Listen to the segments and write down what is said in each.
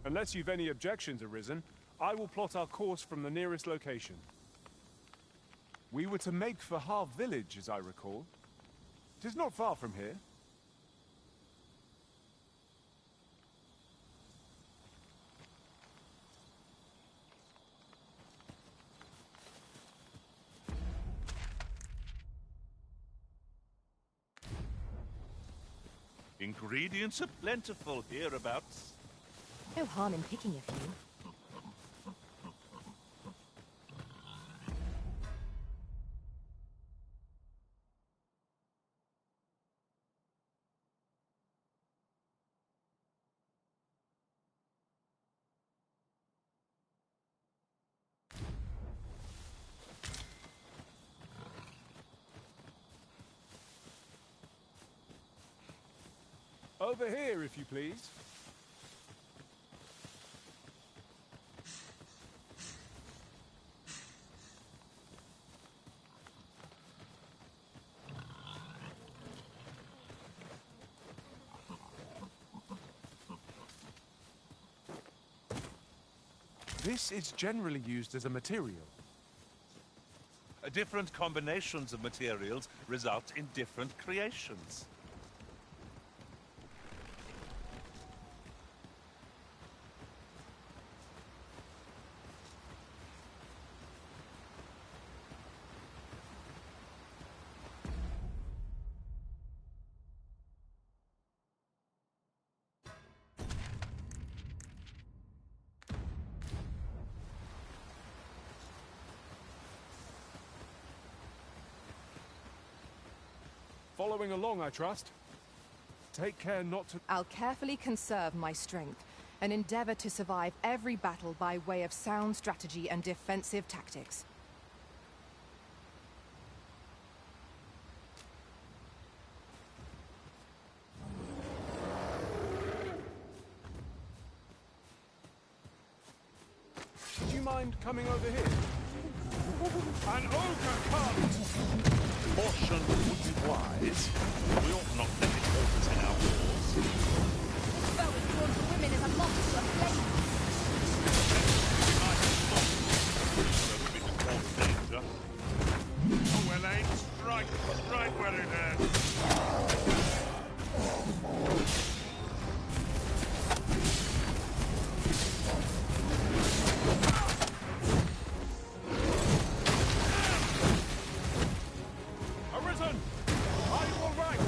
Unless you've any objections arisen, I will plot our course from the nearest location. We were to make for Harv village, as I recall. It is not far from here. Ingredients are plentiful hereabouts. No harm in picking a few. Over here, if you please. This is generally used as a material. Different combinations of materials result in different creations. Following along, I trust. Take care not to... I'll carefully conserve my strength and endeavor to survive every battle by way of sound strategy and defensive tactics. Would you mind coming over here? An ogre comes! Caution would be wise. We ought not let it halt in our cause. This bow is drawn to women as a monster of flame. We might so we can cause danger. Oh, well aimed. Strike. Strike where it hurts. Arisen! Are you all right?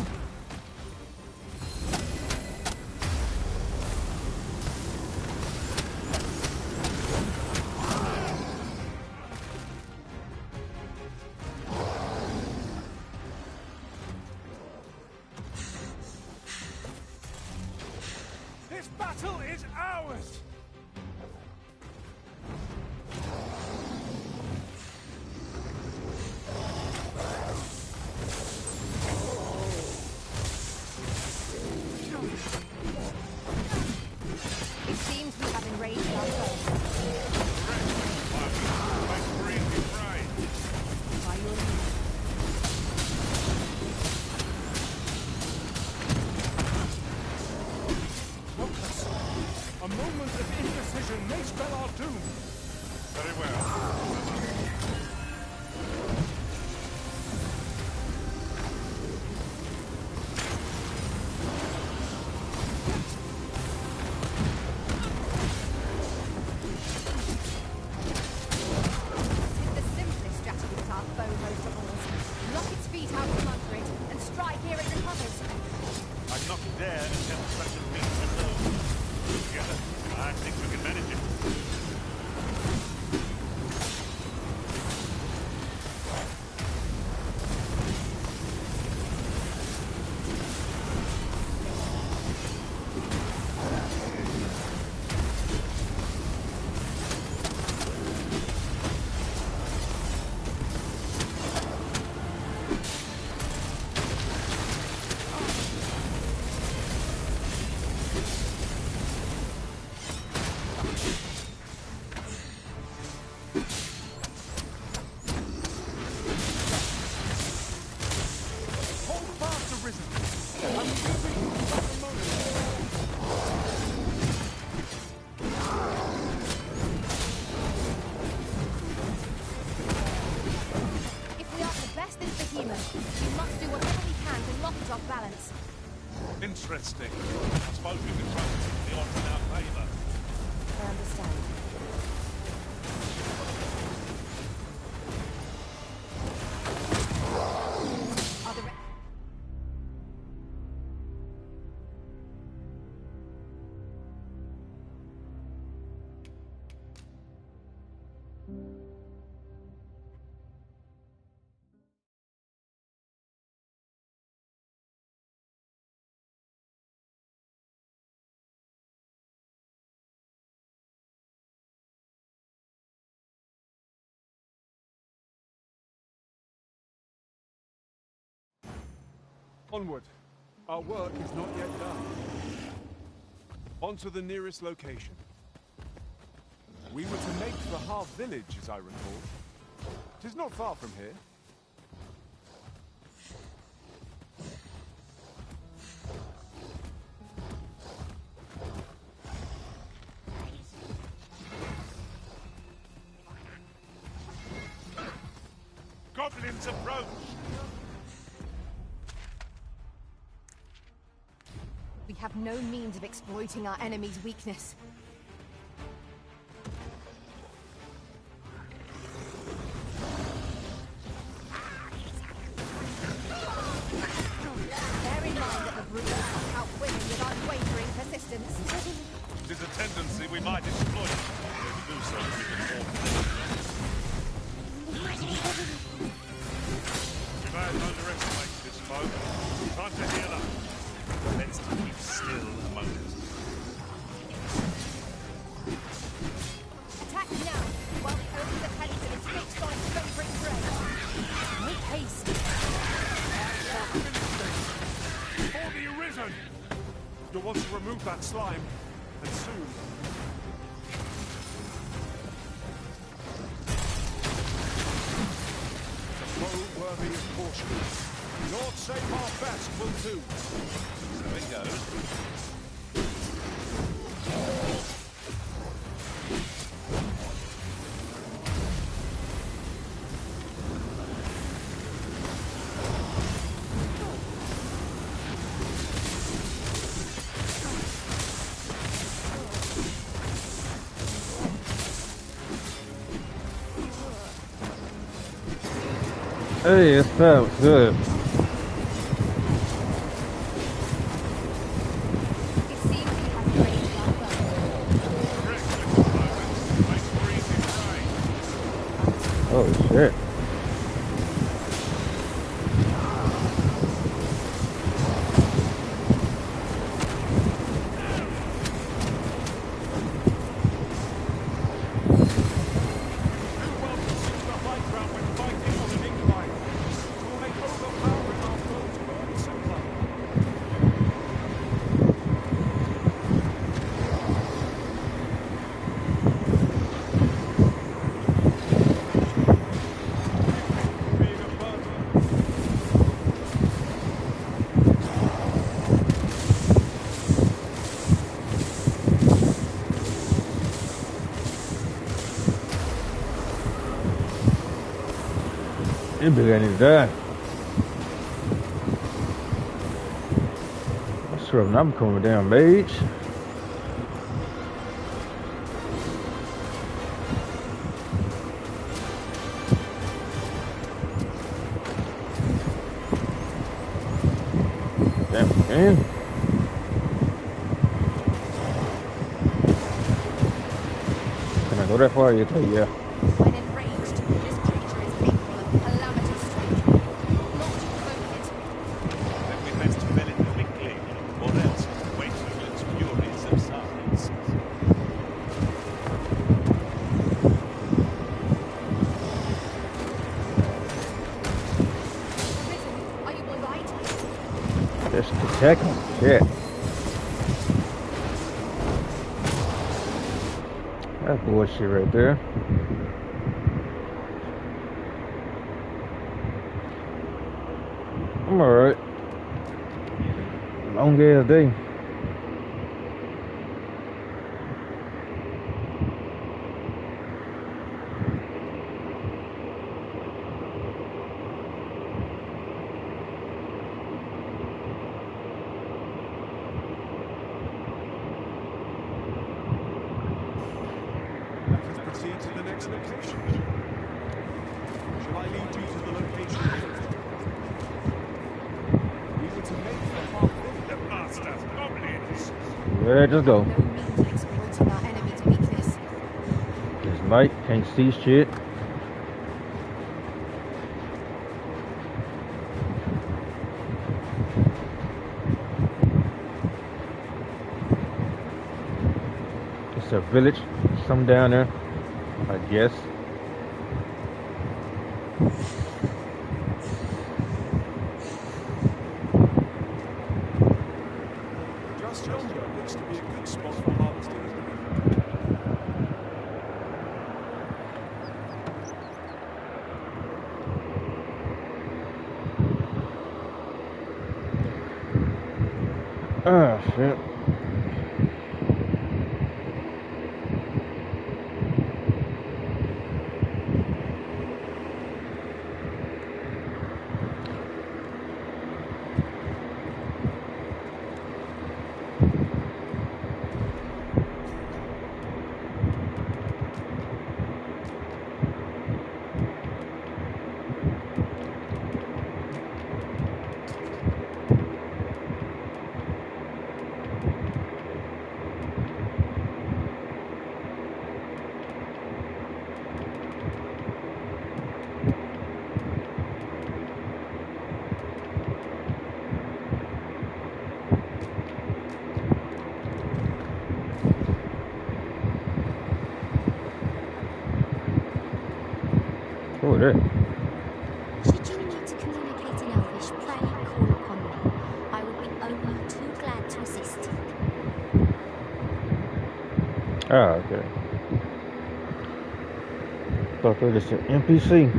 This battle is ours! It seems we have enraged our foe. By your leave. Focus! interesting. I suppose we could try to tip the odds in our favour. I understand. Are the Onward. Our work is not yet done. On to the nearest location. We were to make for Half Village, as I recall. 'Tis not far from here. Goblins approach! We have no means of exploiting our enemy's weakness. Bear in mind that the brutes outwit him with unwavering persistence. It is a tendency we might exploit. If we do so, we can afford We may underestimate this foe. Time to heal up. Let's keep still a moment. Attack now, while the only attention is fixed on its favorite prey. Make haste. For the Arisen! You'll want to remove that slime, and soon. A foe worthy of caution. Lord save our best will do. So it goes. Hey, it felt good. It seems we have raised our foe. Correct, little moments. Make for easy prey. Oh shit. It beginning done. I swear I'm coming down, mage. Damn, man. Can I go that far? You take, yeah. When enraged, this creature is capable of calamitous strength. Not to provoke it. Then we best fell it quickly, or else wait till its fury subsides. Arisen, are you alright? Just to check him. Shit. That's bullshit right there. I'm alright. Long ass day. next location. Shall I lead you to the location? We were to make the half village. The bastard goblins! Yeah, just go. No means of exploiting our enemy to weakness. It's night, can't see shit. It's a village, some down there, I guess. Just yonder looks to be a good spot for harvesting. Ah, shit. Oh, there. Should you need to communicate in Elvish, pray and call upon me. I would be only too glad to assist. Ah, okay. Thought they were just an NPC.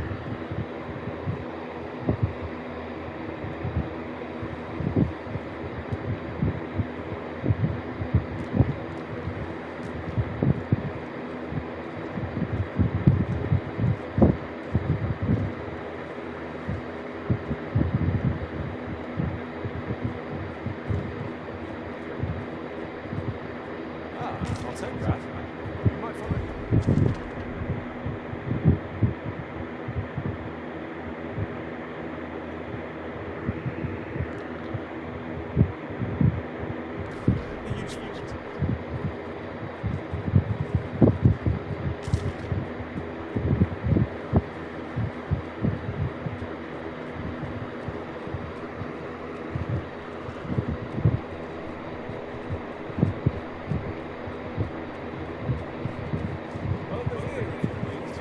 Ah, I'll take that. You might find. Be useful. Over here, if you please.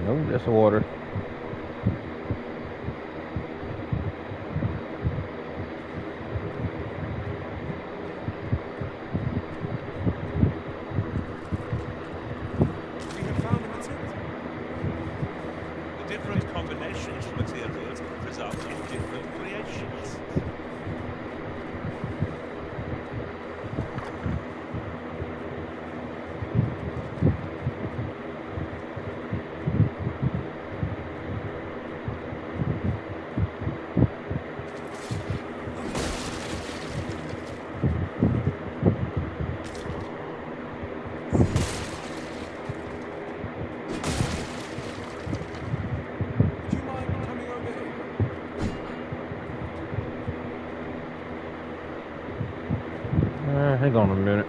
No, that's water. We have found a material. The different combinations of materials result in different creations. Would you mind coming over here? Hang on a minute.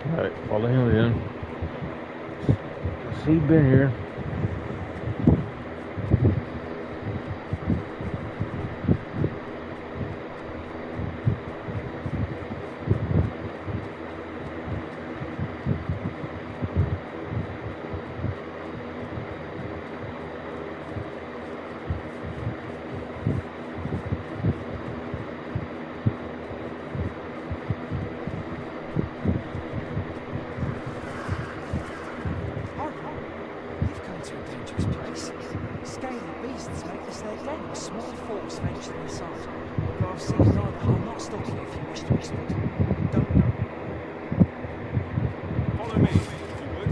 Alright, follow him in. See, been here. dangerous place. Scaly beasts make this their den. Small forks venture inside. But I've seen neither. I'll not stop you if you wish to explore. Don't. Follow me, if you would.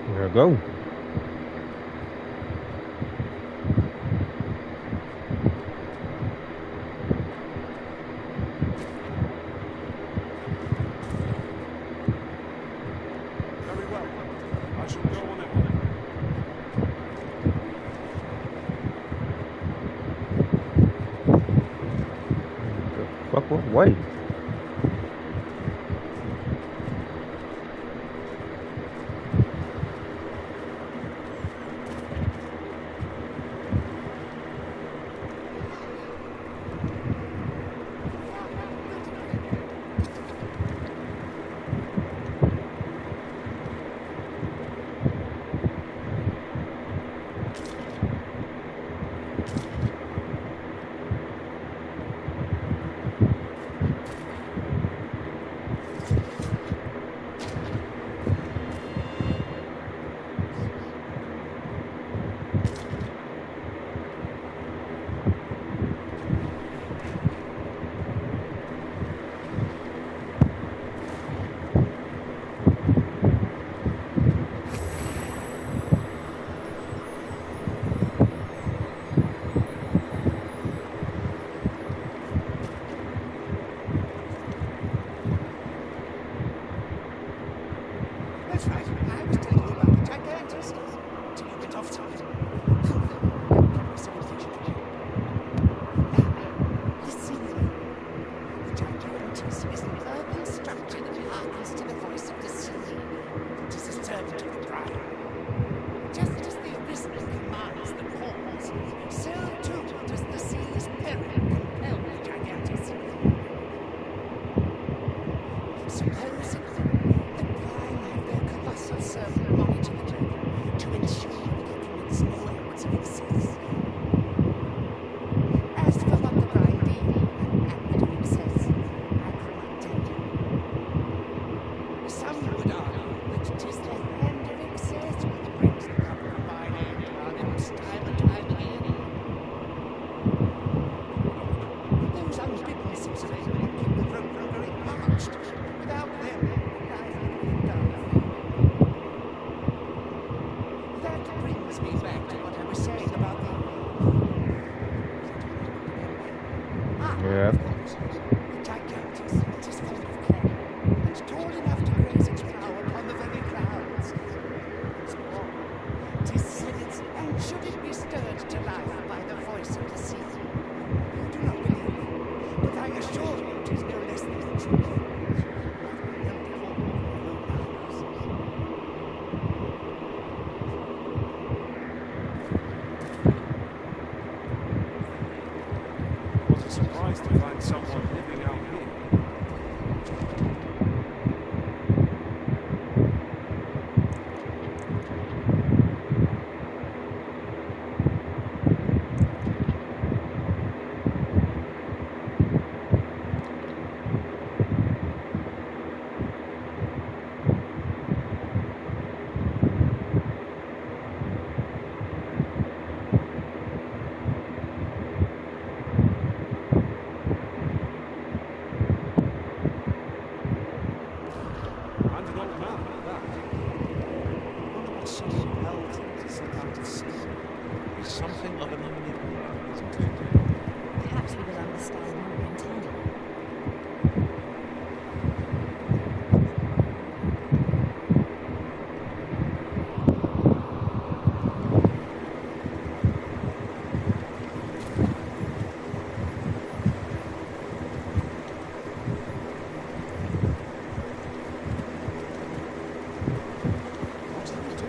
There we go. Very well. I shall go on it. Fuck, what way? That's right. I was telling you about the Gigantus. Till you went off time. Listen. The Gigantus is an urban structure that hearkens to the voice of the sea. It is a servant of the bride. Just as the arisen commands the pause, so too does the sea's peril compel the Gigantus. Supposing the prime have their colossal servant monitor the dragon to ensure it commits no acts of excess. As for what the bride did and says, I cannot tell you. Some would argue that it is the hand of excess which brings the couple of mine end to our lips time and time again. Those unbidden citizens would keep the road from going parched. Without them, life would be done. That brings me back to what I was saying about the... Yeah. Of course. The Gigantus, it is fond of clay, and tall enough to graze its prow upon the very clouds. So on, 'tis said it's, and should it be stirred to life by the voice of the sea? You do not believe, but I assure you 'tis no less than the truth. What a surprise to find someone living out here. And an old man at that. Wonder what so compelled him to step out to sea. He's something of an enigma, isn't he? Perhaps we will understand more in time. What do we do?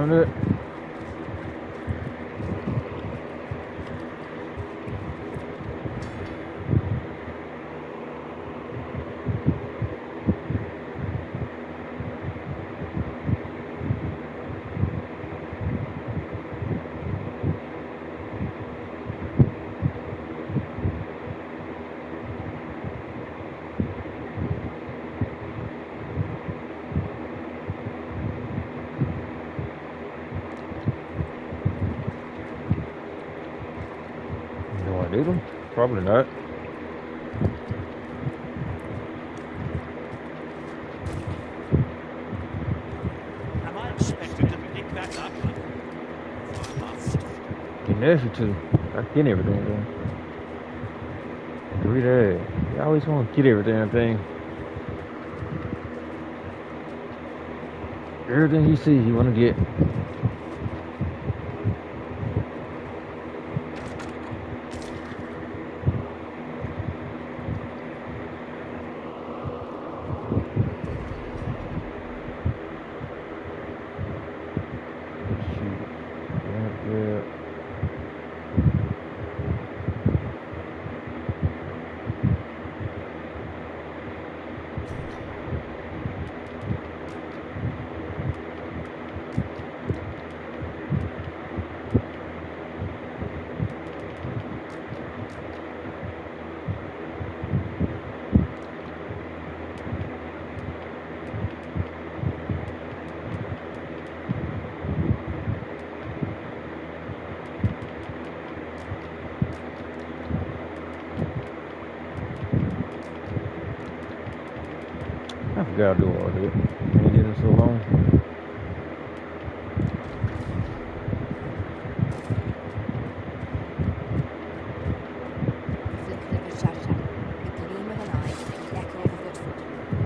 on it. Do I need them? Probably not. Am I expected to pick that up? I must. You nasty too. I get everything done. Read that. You always want to get every damn thing. Everything he sees, you want to get. Shoot. Yeah. I forgot to do all that. Ain't did it so long. Flicker of a shadow, the gleam of an eye, the echo of a footfall.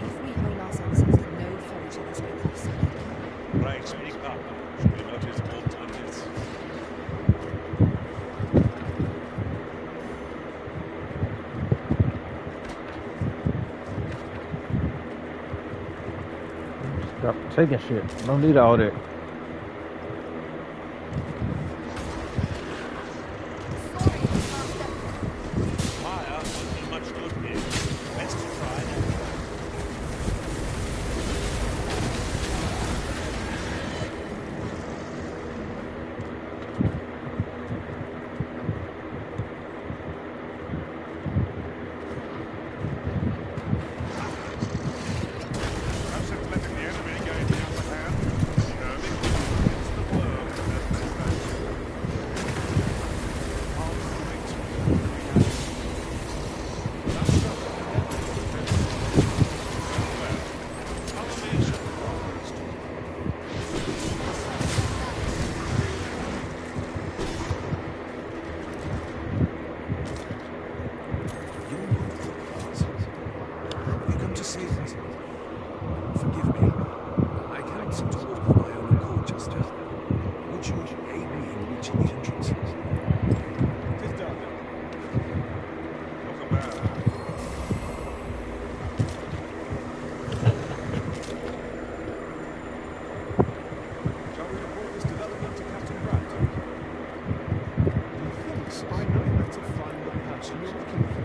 If we hone our senses, no foe shall escape us. Right, speak up. Should we notice all targets? Stop taking shit. Don't need all that. Fire won't be much good here. Best to try that. Perhaps it's letting the enemy gain the upper hand. You know, it's the world that has been You come to see us. Forgive me. I cannot seem to walk of my own accord just yet. Would you aid me in reaching the entrance? Sit down. Welcome back. Shall we report this development to Captain Grant? Methinks I know where to find the person you're looking for.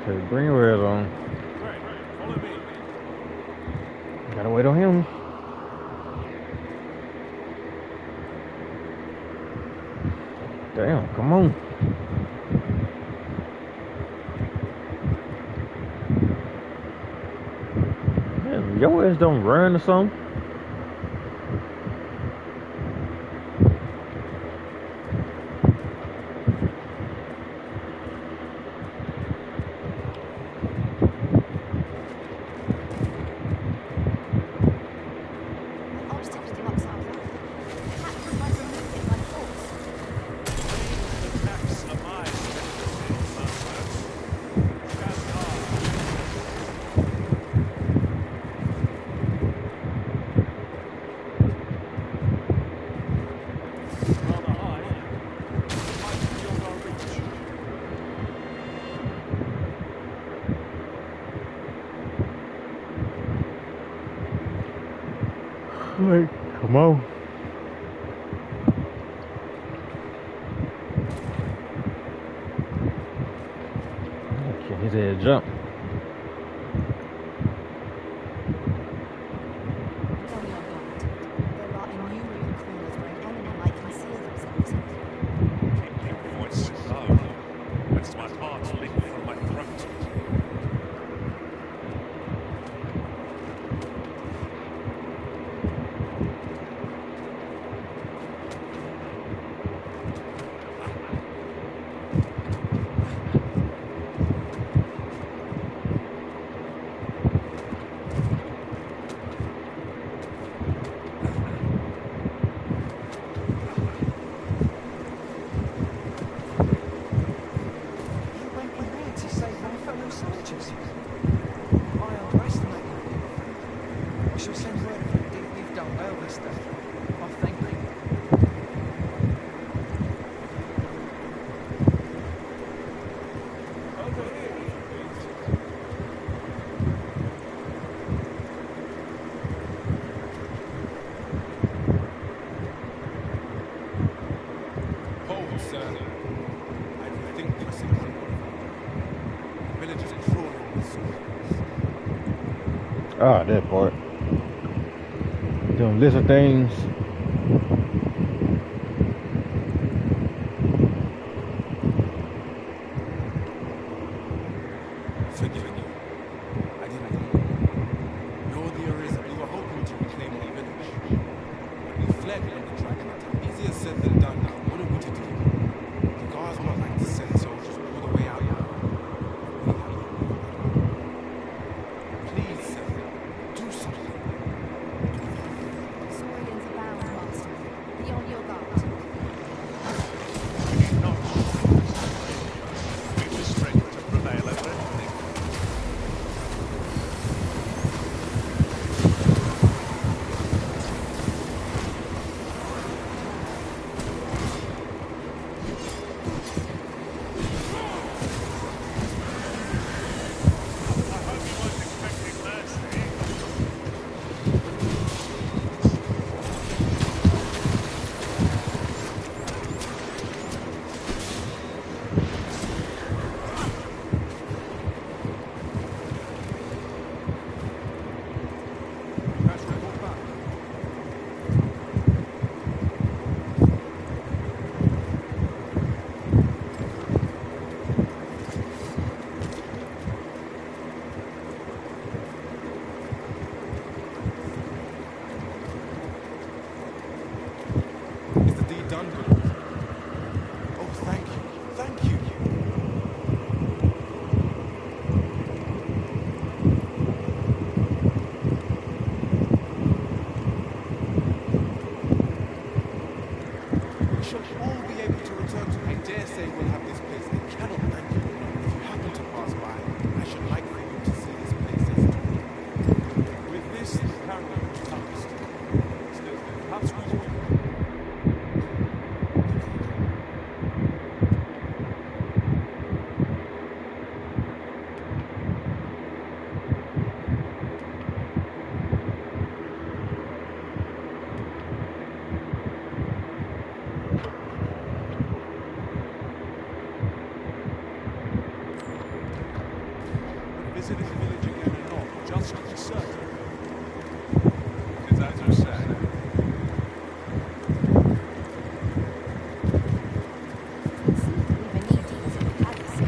Okay, bring your red on. Great. Follow me. Gotta wait on him. Damn, come on. Man, your ass don't run or something. Obstacle blocks our way. Perhaps we might remove it by force. Attacks are my specialty, Master. Stand hard. Like, come on. Okay, he's ready to jump. Be on your guard. There are innumerable corners where an enemy might conceal themselves. Keep your voice low, lest my heart leap from my throat. You went in there to save my fellow soldiers. I underestimated you. I shall send word of it. You've done well this day. I thank you. Over here, if you please. Hold, sir. I think this is villagers are crawling with swords. Ah, that part. Doing list of things. Forgive me. I didn't know the arisen. We were hoping to reclaim the village. But we fled when the dragon attacked. Easier said than done now. What are we to do? The guards would not like to send soldiers all the way out now. Please, sir, do something. Saurians abound, Master. Be on your guard. We need not. We've the strength to prevail over anything. I hope you weren't expecting mercy. That's report back. Is the deed done, good? Oh, thank you. Thank you. We shall all be able to return to. I dare say we'll have this place. I cannot thank you enough. If you happen to pass by, I should like for you to see this place as well. With this, the carriage passed. Still, perhaps we will. Visited the village again and not, just to be certain. Is that to say? It seems that we've any deeds of the palace.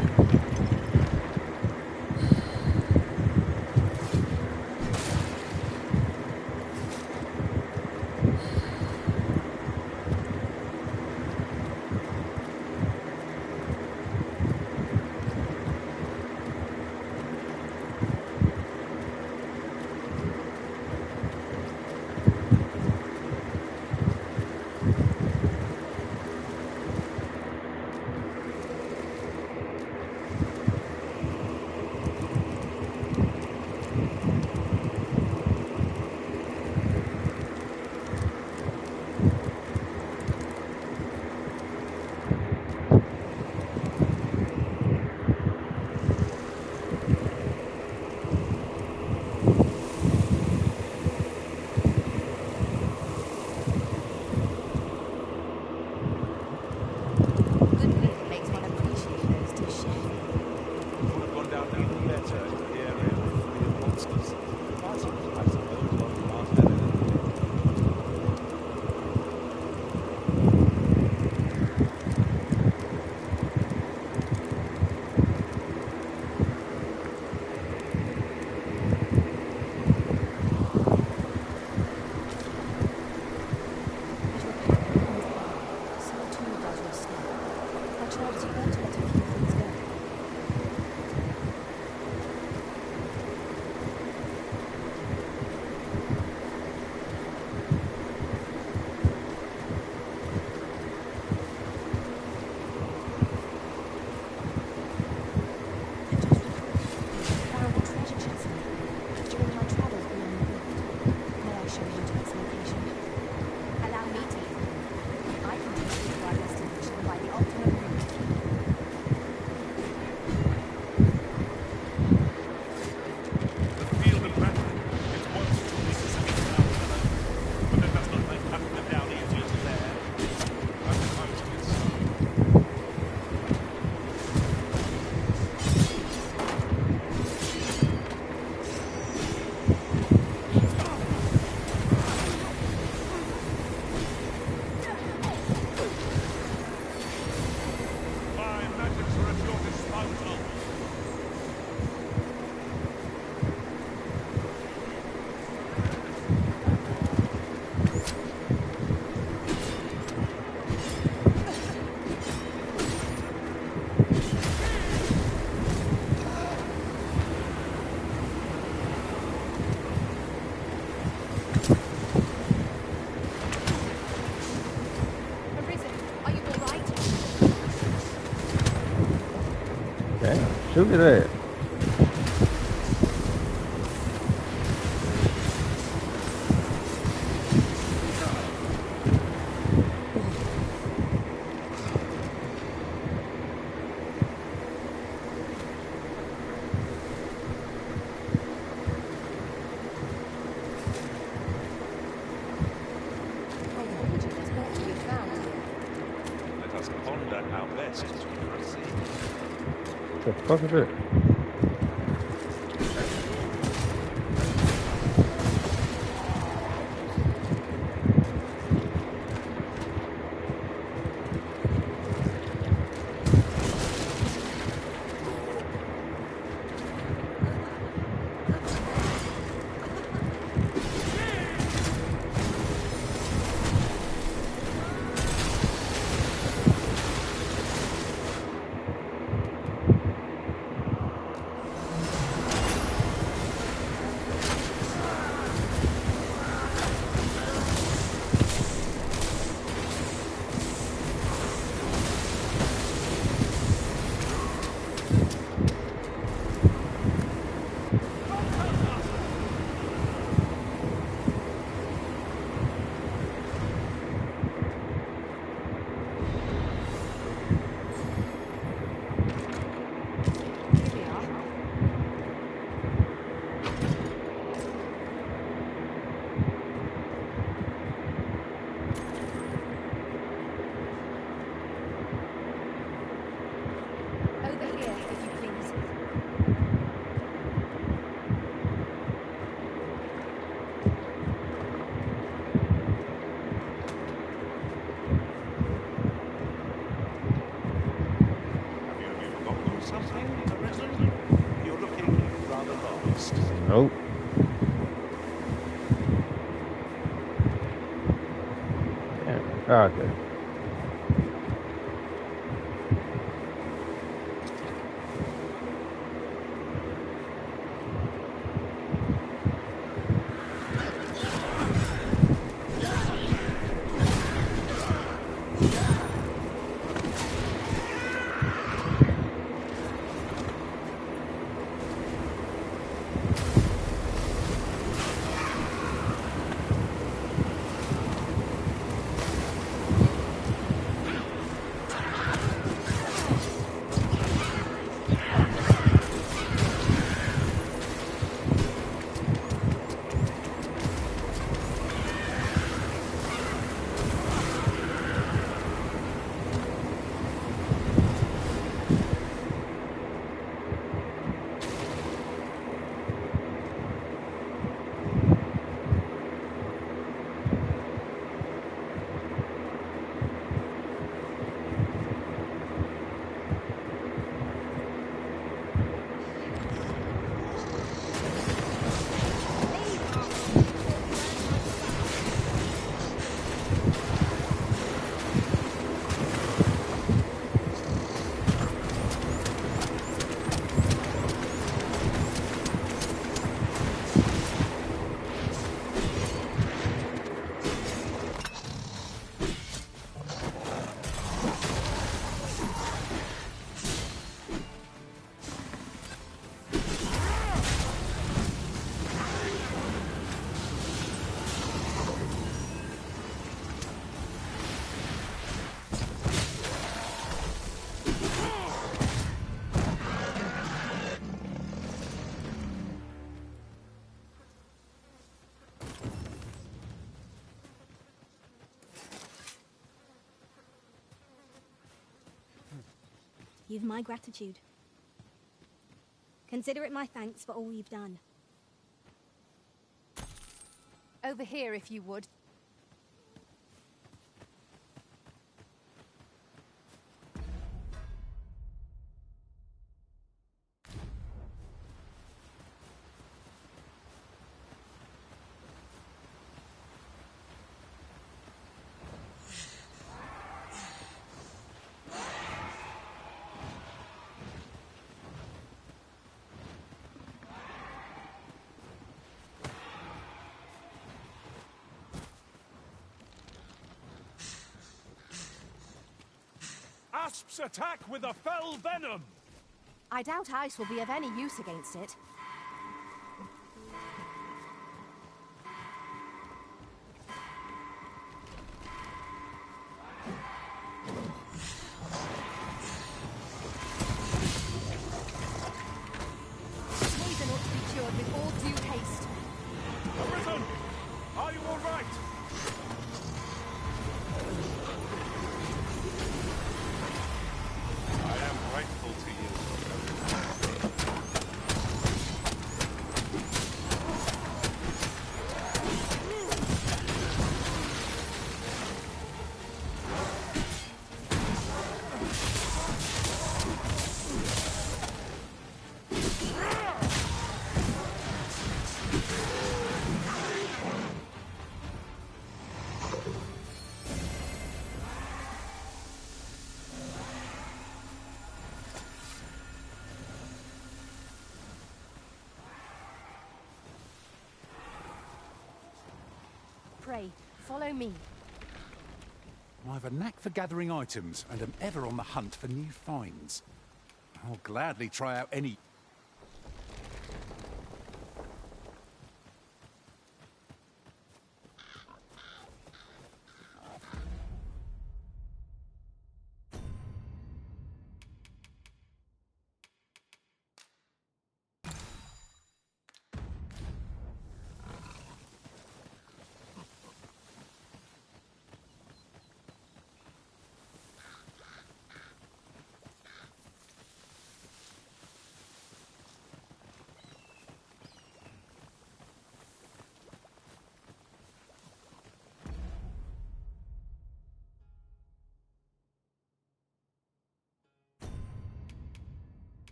Look at that. Let us ponder our best to proceed. The fuck is it? Have you forgotten something, Arisen? You're looking rather lost. Nope. Yeah. Okay. You've my gratitude. Consider it my thanks for all you've done. Over here, if you would. Asps attack with a fell venom! I doubt ice will be of any use against it. Poison ought to be cured with all due haste. Arisen! Are you all right? I am grateful to you. Pray, follow me. I have a knack for gathering items and am ever on the hunt for new finds. I'll gladly try out any...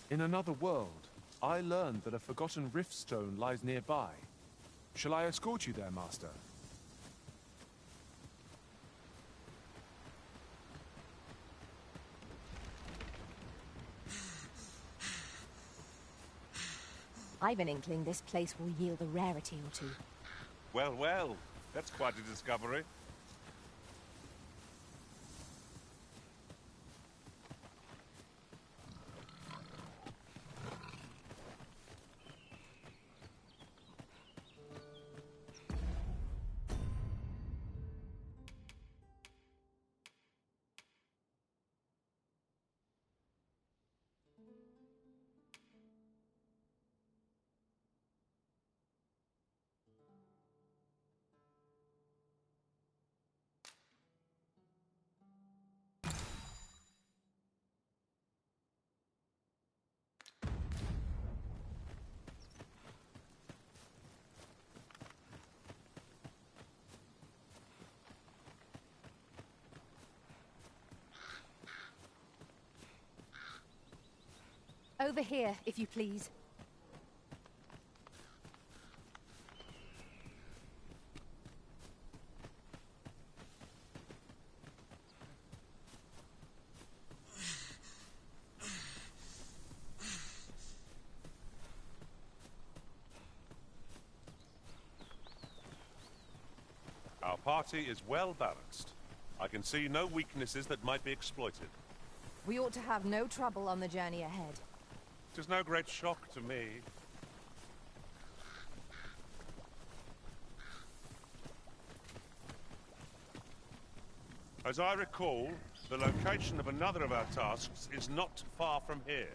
In another world, I learned that a forgotten rift stone lies nearby. Shall I escort you there, Master? I've an inkling this place will yield a rarity or two. Well, well, that's quite a discovery. Over here, if you please. Our party is well balanced. I can see no weaknesses that might be exploited. We ought to have no trouble on the journey ahead. It is no great shock to me. As I recall, the location of another of our tasks is not far from here.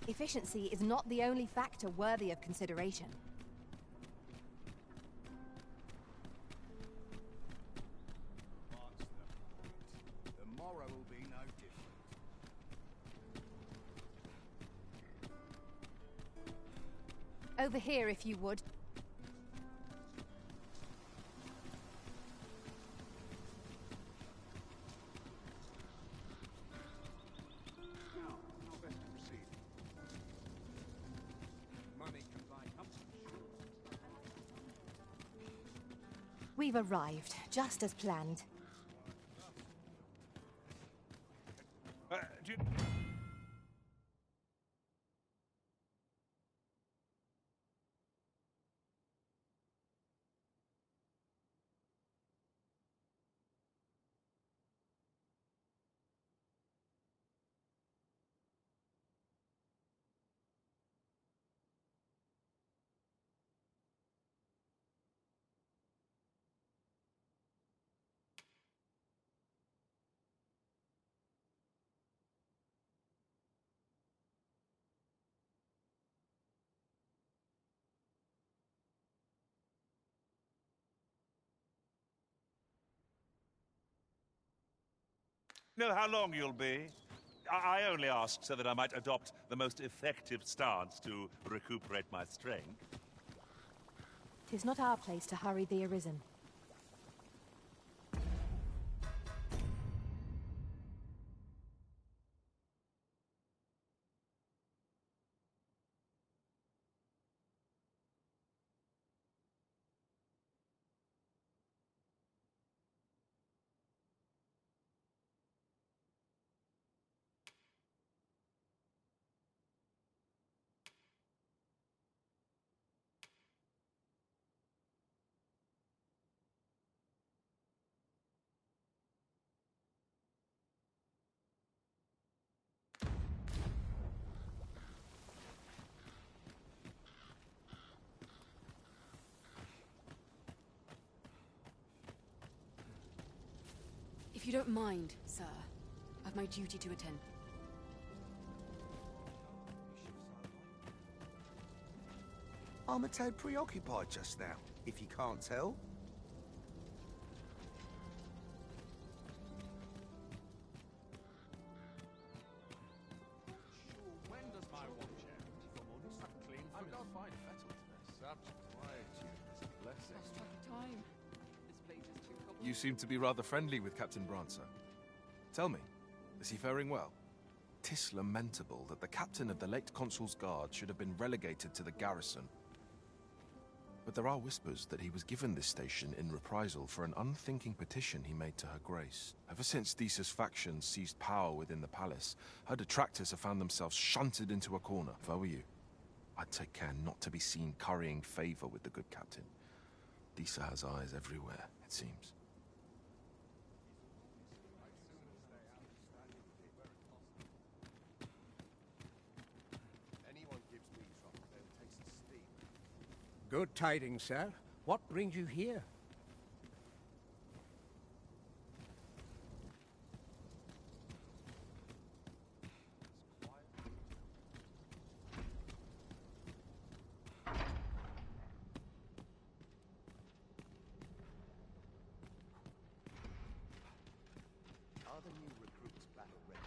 Efficiency is not the only factor worthy of consideration. The morrow will be no different. Over here, if you would. We've arrived, just as planned. Do you... know how long you'll be? I only asked so that I might adopt the most effective stance to recuperate my strength. 'Tis not our place to hurry the Arisen. If you don't mind, sir, I've my duty to attend. I'm a tad preoccupied just now, if you can't tell. When does my watch end? If I'm honest, I've clean forgot fine fettle today. Such quietude is a blessing. Lost track of time. This place is too complicated. You seem to be rather friendly with Captain Brancer. Tell me, is he faring well? 'Tis lamentable that the captain of the late Consul's Guard should have been relegated to the garrison. But there are whispers that he was given this station in reprisal for an unthinking petition he made to Her Grace. Ever since Thesa's faction seized power within the palace, her detractors have found themselves shunted into a corner. If I were you, I'd take care not to be seen currying favor with the good captain. Thesa has eyes everywhere, it seems. Good tidings, sir. What brings you here? Are the new recruits battle ready?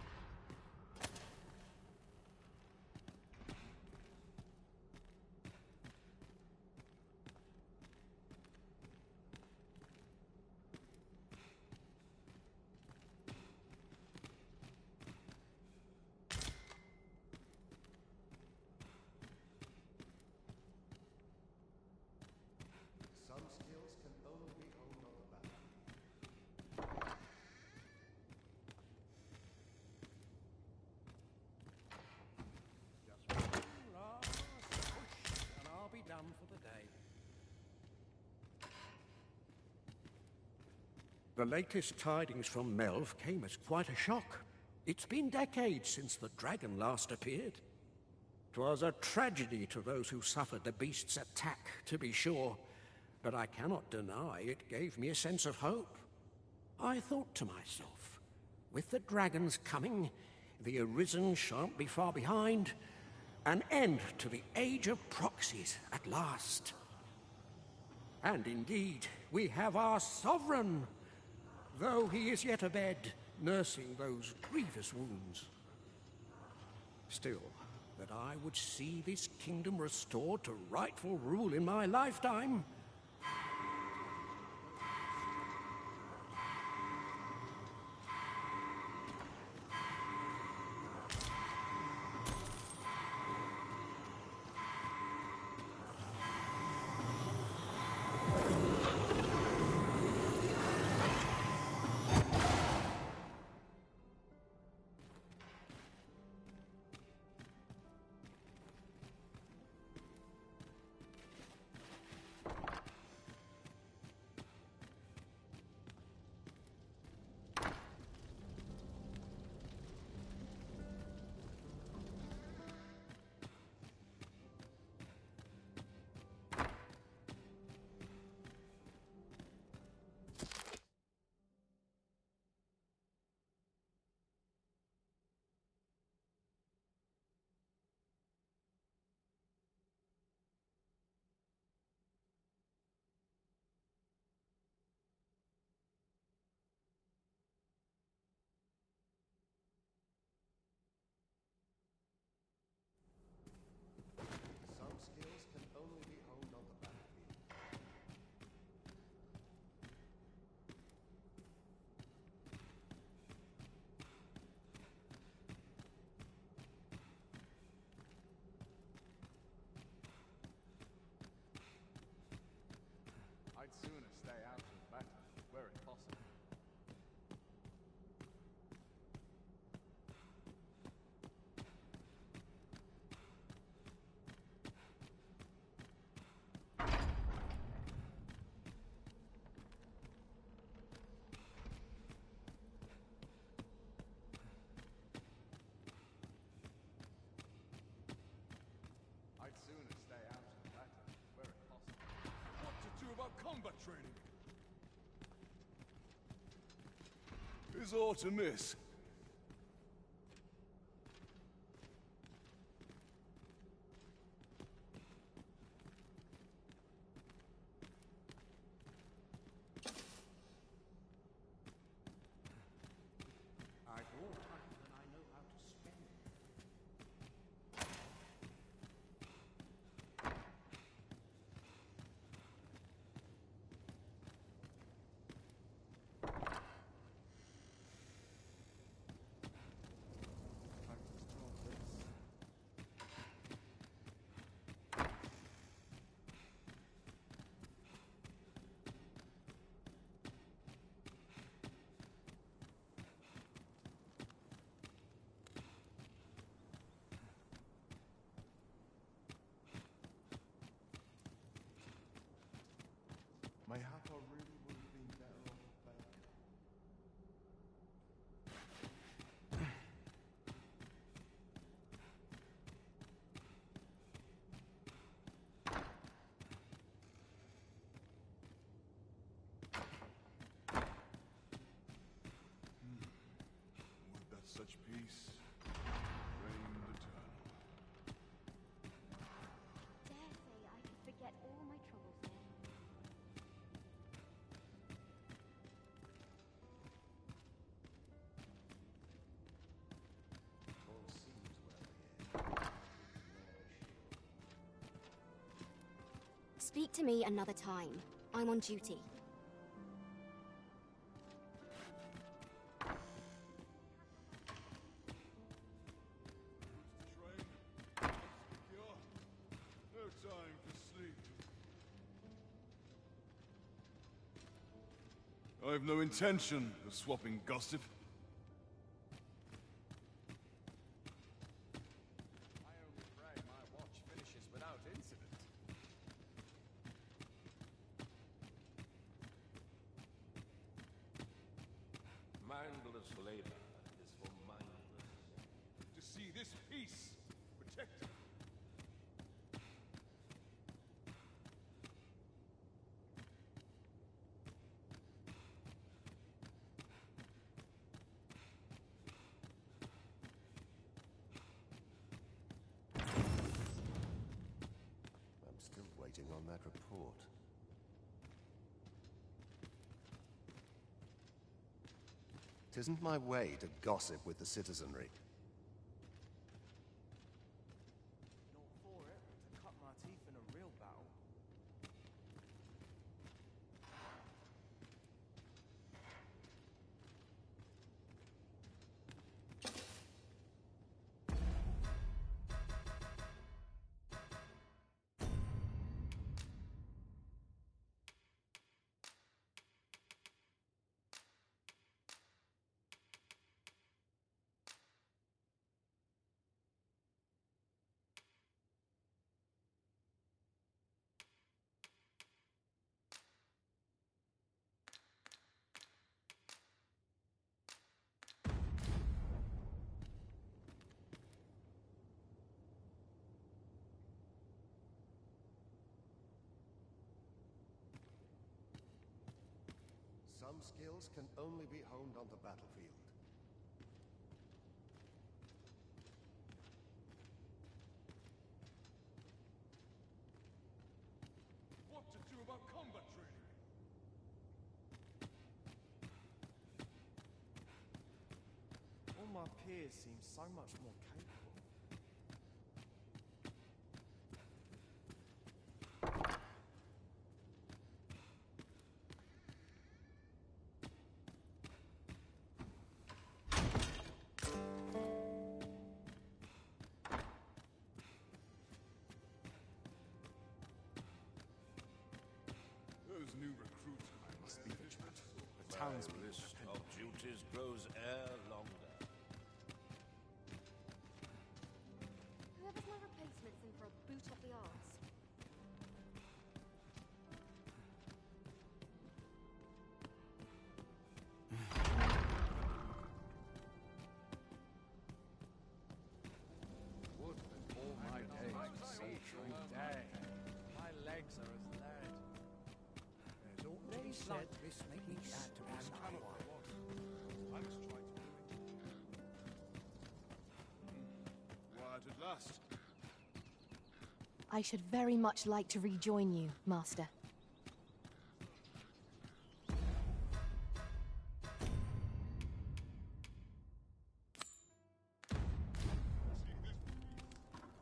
Some skills can only be honed on the battle. Just one last push, and I'll be done for the day. The latest tidings from Melv came as quite a shock. It's been decades since the dragon last appeared. 'Twas a tragedy to those who suffered the beast's attack, to be sure, but I cannot deny it gave me a sense of hope. I thought to myself, with the dragons coming, the Arisen shan't be far behind. An end to the age of proxies at last. And indeed, we have our sovereign, though he is yet abed, nursing those grievous wounds. Still, that I would see this kingdom restored to rightful rule in my lifetime. combat training. Is aught amiss? I've more time than I know how to spend. Mayhap I really would have been better off back. Would that such peace reigned eternal. Dare say I could forget all my troubles now. All seems well here. Speak to me another time. I'm on duty. Train. Secure. No time for sleep. I've no intention of swapping gossip. I only pray my watch finishes without incident. Mindless labor is for mindless. To see this peace protected. I'm still waiting on that report. Tisn't my way to gossip with the citizenry. Not for it, to cut my teeth in a real battle. Some skills can only be honed on the battlefield. What to do about combat training? All my peers seem so much more capable. Those new recruits Must be the trap. The townspeople list depend of duties grows ere longer. Whoever's my replacement's in for a boot up the arse. Would that all my days were so true. Day. My legs are as lead. There's Quiet at last. I should very much like to rejoin you, Master.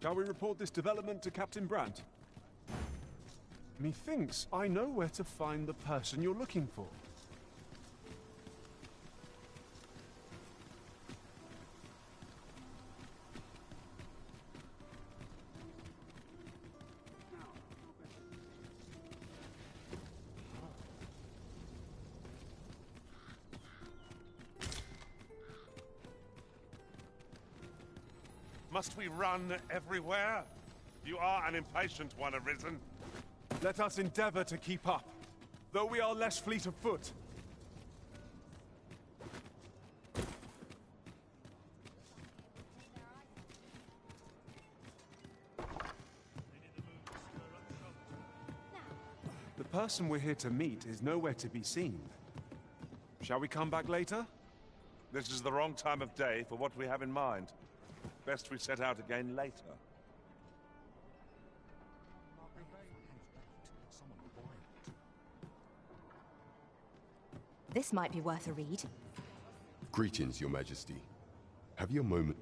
Shall we report this development to Captain Brandt? Methinks I know where to find the person you're looking for. Must we run everywhere? You are an impatient one, Arisen. Let us endeavor to keep up, though we are less fleet of foot. The person we're here to meet is nowhere to be seen. Shall we come back later? This is the wrong time of day for what we have in mind. Best we set out again later. This might be worth a read. Greetings, Your Majesty. Have you a moment?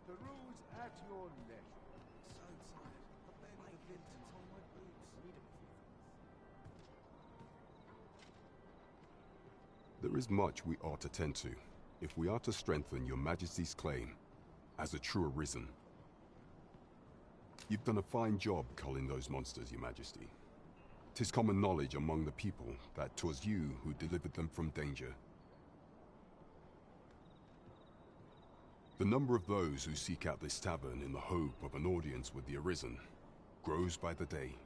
The rules at your leisure. So tired. I barely begin to tie my boots. There is much we ought to tend to, if we are to strengthen Your Majesty's claim as a true Arisen. You've done a fine job culling those monsters, Your Majesty. 'Tis common knowledge among the people that 'twas you who delivered them from danger. The number of those who seek out this tavern in the hope of an audience with the Arisen grows by the day.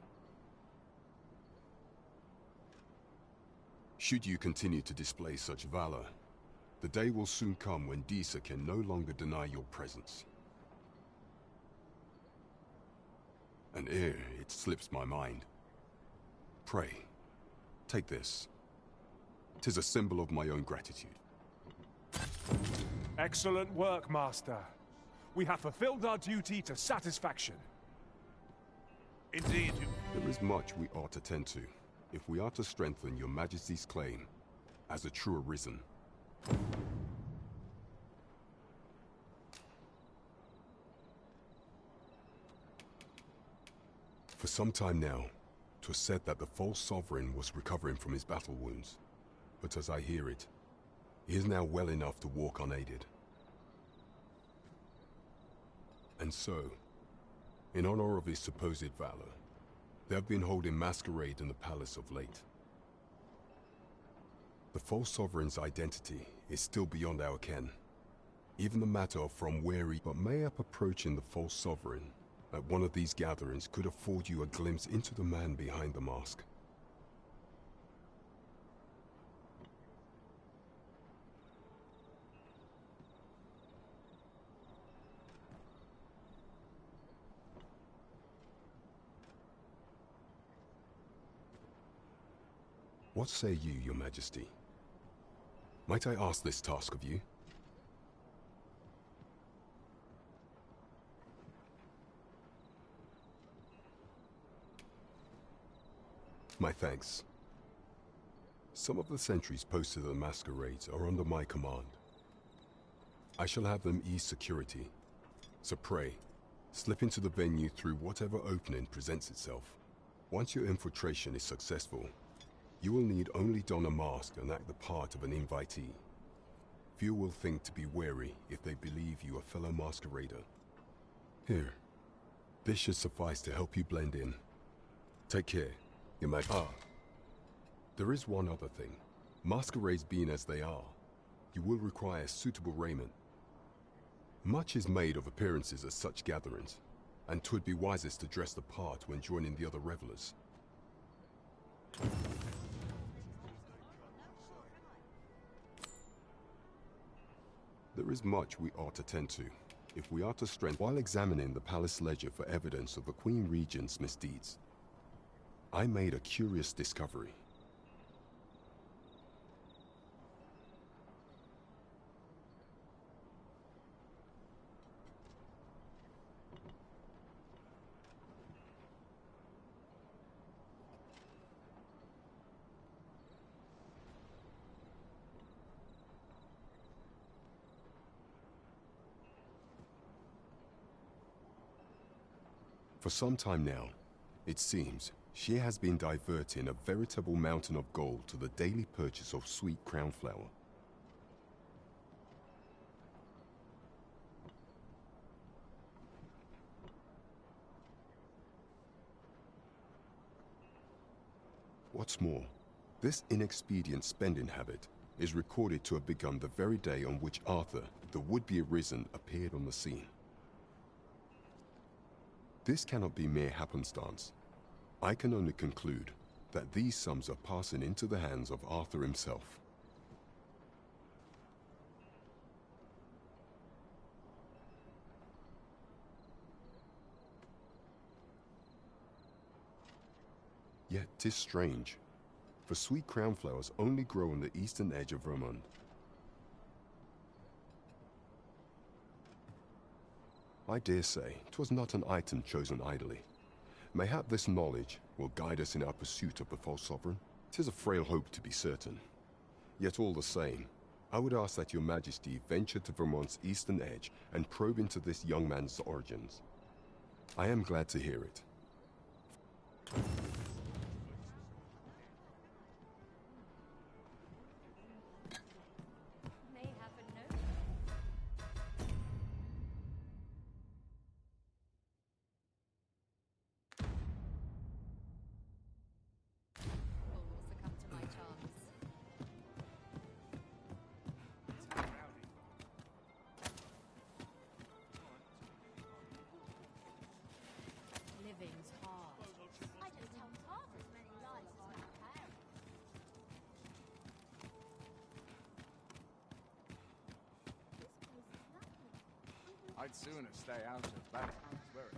Should you continue to display such valor, the day will soon come when Disa can no longer deny your presence. And ere it slips my mind, pray, take this. 'Tis a symbol of my own gratitude. Excellent work, Master. We have fulfilled our duty to satisfaction. Indeed, There is much we ought to tend to, if we are to strengthen Your Majesty's claim as a true Arisen. For some time now, 'twas said that the false sovereign was recovering from his battle wounds. But as I hear it, he is now well enough to walk unaided. And so, in honor of his supposed valor, they have been holding masquerade in the palace of late. The false sovereign's identity is still beyond our ken. Even the matter of from where he, but mayhap approaching the false sovereign at one of these gatherings could afford you a glimpse into the man behind the mask. What say you, Your Majesty? Might I ask this task of you? My thanks. Some of the sentries posted at the masquerades are under my command. I shall have them ease security. So pray, slip into the venue through whatever opening presents itself. Once your infiltration is successful, you will need only don a mask and act the part of an invitee. Few will think to be wary if they believe you a fellow masquerader. Here, this should suffice to help you blend in. Take care. You may. There is one other thing. Masquerades being as they are, you will require suitable raiment. Much is made of appearances at such gatherings, and 'twould be wisest to dress the part when joining the other revelers. There is much we ought to tend to, if we are to strengthen while examining the palace ledger for evidence of the Queen Regent's misdeeds, I made a curious discovery. For some time now, it seems, she has been diverting a veritable mountain of gold to the daily purchase of sweet crown flower. What's more, this inexpedient spending habit is recorded to have begun the very day on which Arthur, the would-be arisen, appeared on the scene. This cannot be mere happenstance. I can only conclude that these sums are passing into the hands of Arthur himself. Yet 'tis strange, for sweet crown flowers only grow on the eastern edge of Vermont. I dare say 'twas not an item chosen idly. Mayhap this knowledge will guide us in our pursuit of the false sovereign. 'Tis a frail hope, to be certain. Yet all the same, I would ask that your majesty venture to Vermont's eastern edge and probe into this young man's origins. I am glad to hear it. Living's hard. I don't tell half as many lies as my parents. I'd sooner stay out of bad times where it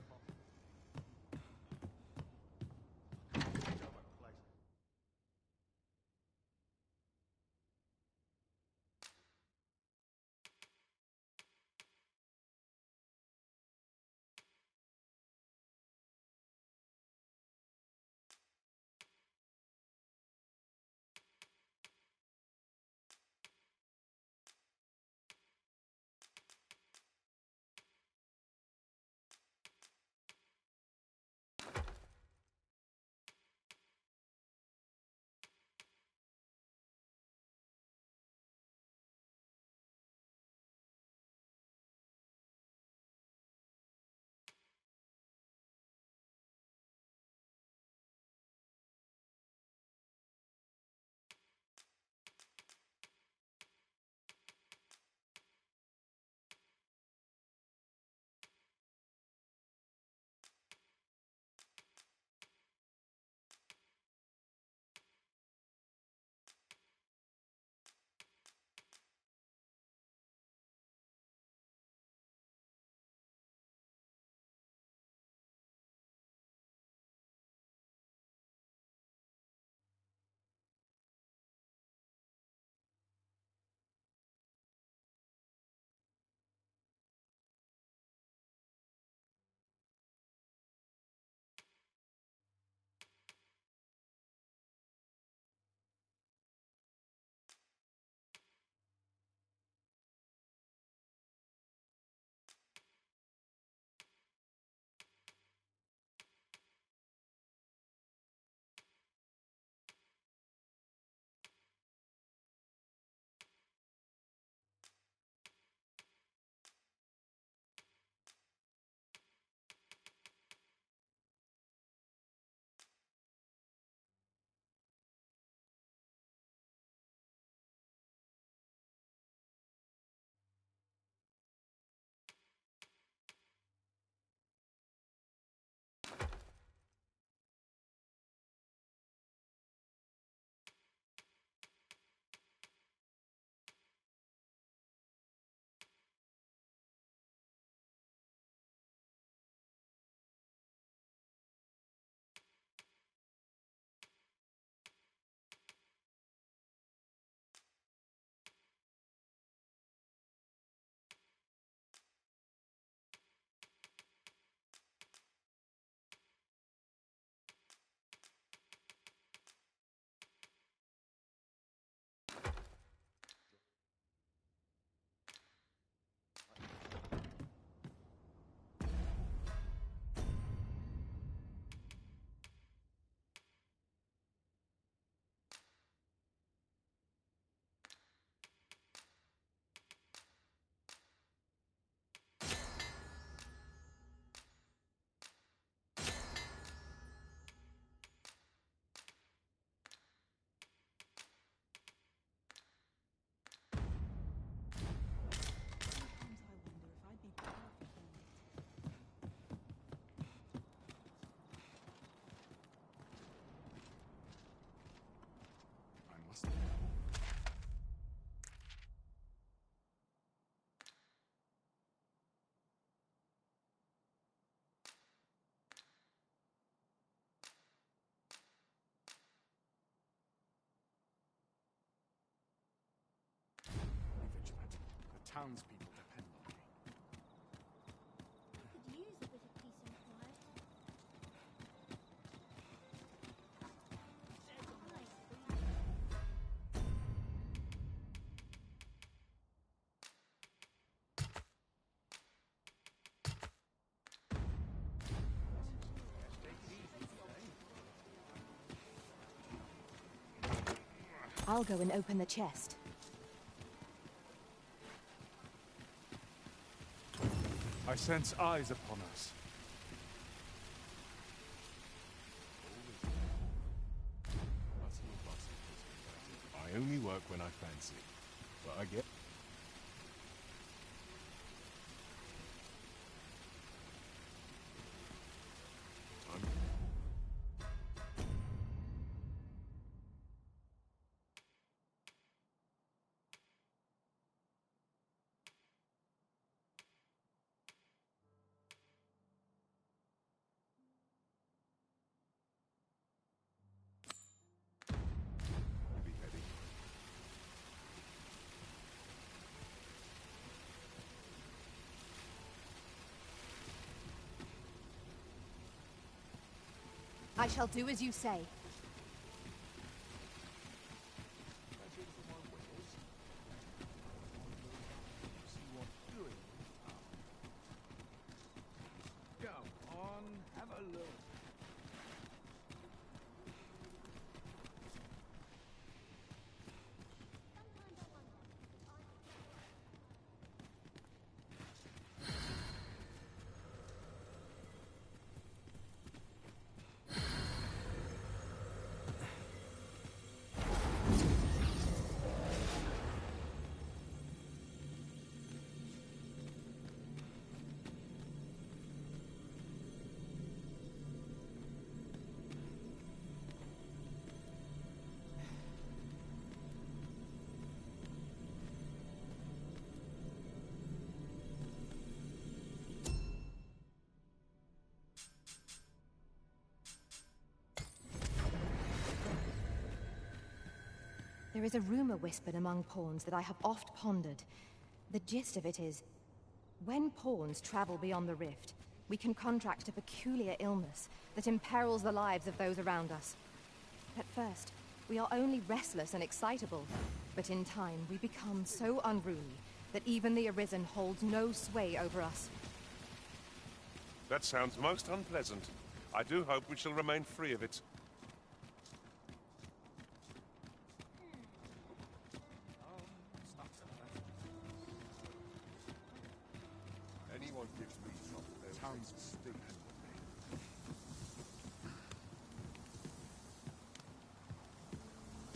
townspeople depend on me. Could use a bit of peace and quiet. I'll go and open the chest. I sense eyes upon us. I only work when I fancy, but I get... I shall do as you say. Go on, have a look. There is a rumor whispered among pawns that I have oft pondered. The gist of it is, when pawns travel beyond the rift, we can contract a peculiar illness that imperils the lives of those around us. At first, we are only restless and excitable, but in time we become so unruly that even the Arisen holds no sway over us. That sounds most unpleasant. I do hope we shall remain free of it. Anyone gives me trouble, they'll Towns stick.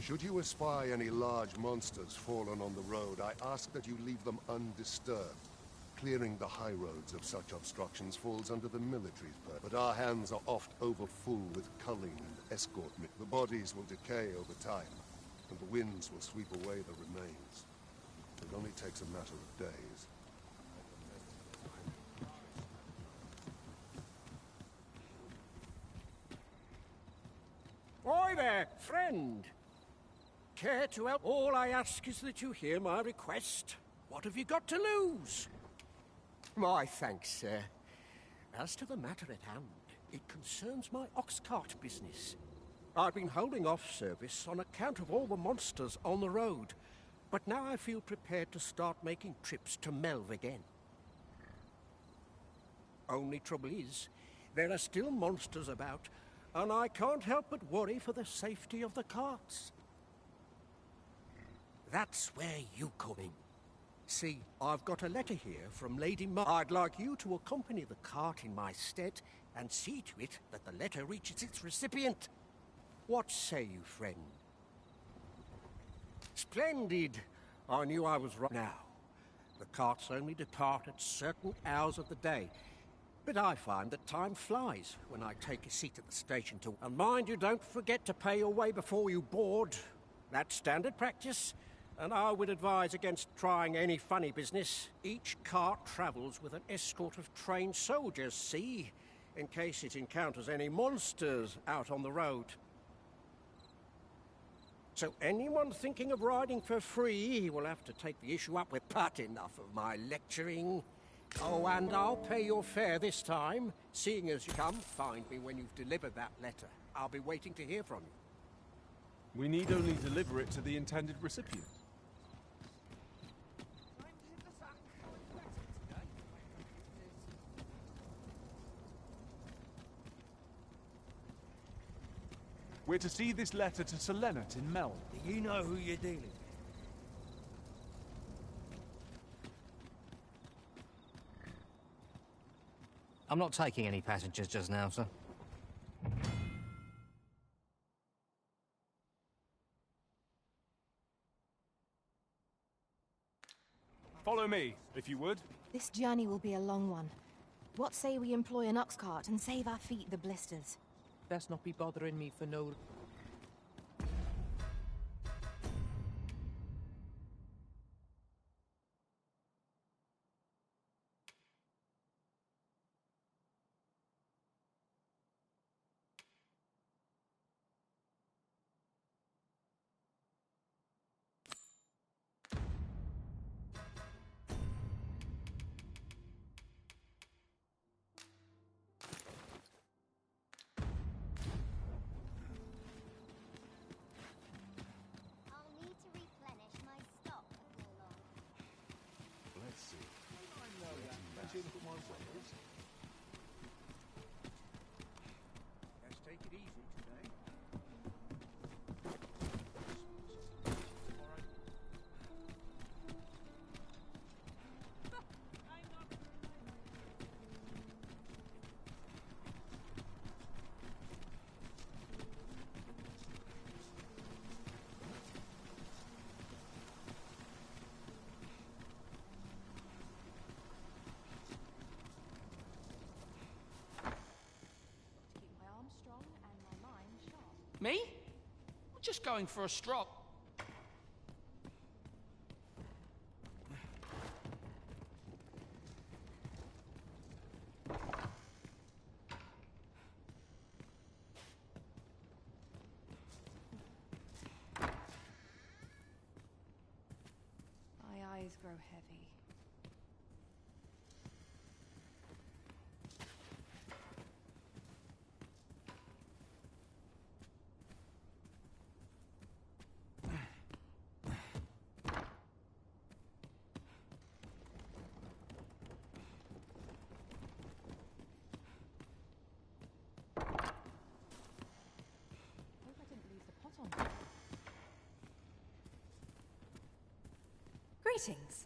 Should you espy any large monsters fallen on the road, I ask that you leave them undisturbed. Clearing the high roads of such obstructions falls under the military's purview, but our hands are oft overfull with culling and escort. The bodies will decay over time, and the winds will sweep away the remains. It only takes a matter of days. Oi there, friend! Care to help? All I ask is that you hear my request. What have you got to lose? My thanks, sir. As to the matter at hand, it concerns my ox cart business. I've been holding off service on account of all the monsters on the road, but now I feel prepared to start making trips to Melve again. Only trouble is, there are still monsters about, and I can't help but worry for the safety of the carts. That's where you come in. See, I've got a letter here from Lady I'd like you to accompany the cart in my stead and see to it that the letter reaches its recipient. What say you, friend? Splendid! I knew I was right. Now, the carts only depart at certain hours of the day, but I find that time flies when I take a seat at the station to... And mind you, don't forget to pay your way before you board. That's standard practice, and I would advise against trying any funny business. Each cart travels with an escort of trained soldiers, see? In case it encounters any monsters out on the road. So anyone thinking of riding for free will have to take the issue up with Pat. Enough of my lecturing. Oh, and I'll pay your fare this time. Seeing as you come, find me when you've delivered that letter. I'll be waiting to hear from you. We need only deliver it to the intended recipient. We're to see this letter to Selenet in Mel. Do you know who you're dealing with? I'm not taking any passengers just now, sir. Follow me, if you would. This journey will be a long one. What say we employ an ox cart and save our feet the blisters? Best not be bothering me for no... Let's see. Let's take it easy today. Me? I'm just going for a stroll. My eyes grow heavy. Greetings.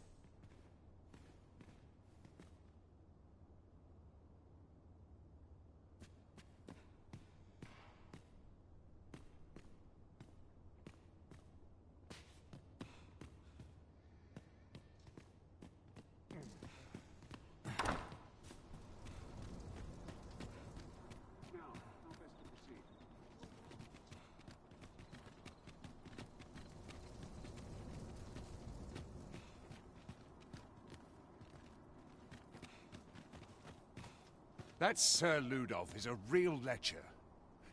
That Sir Ludolf is a real lecher.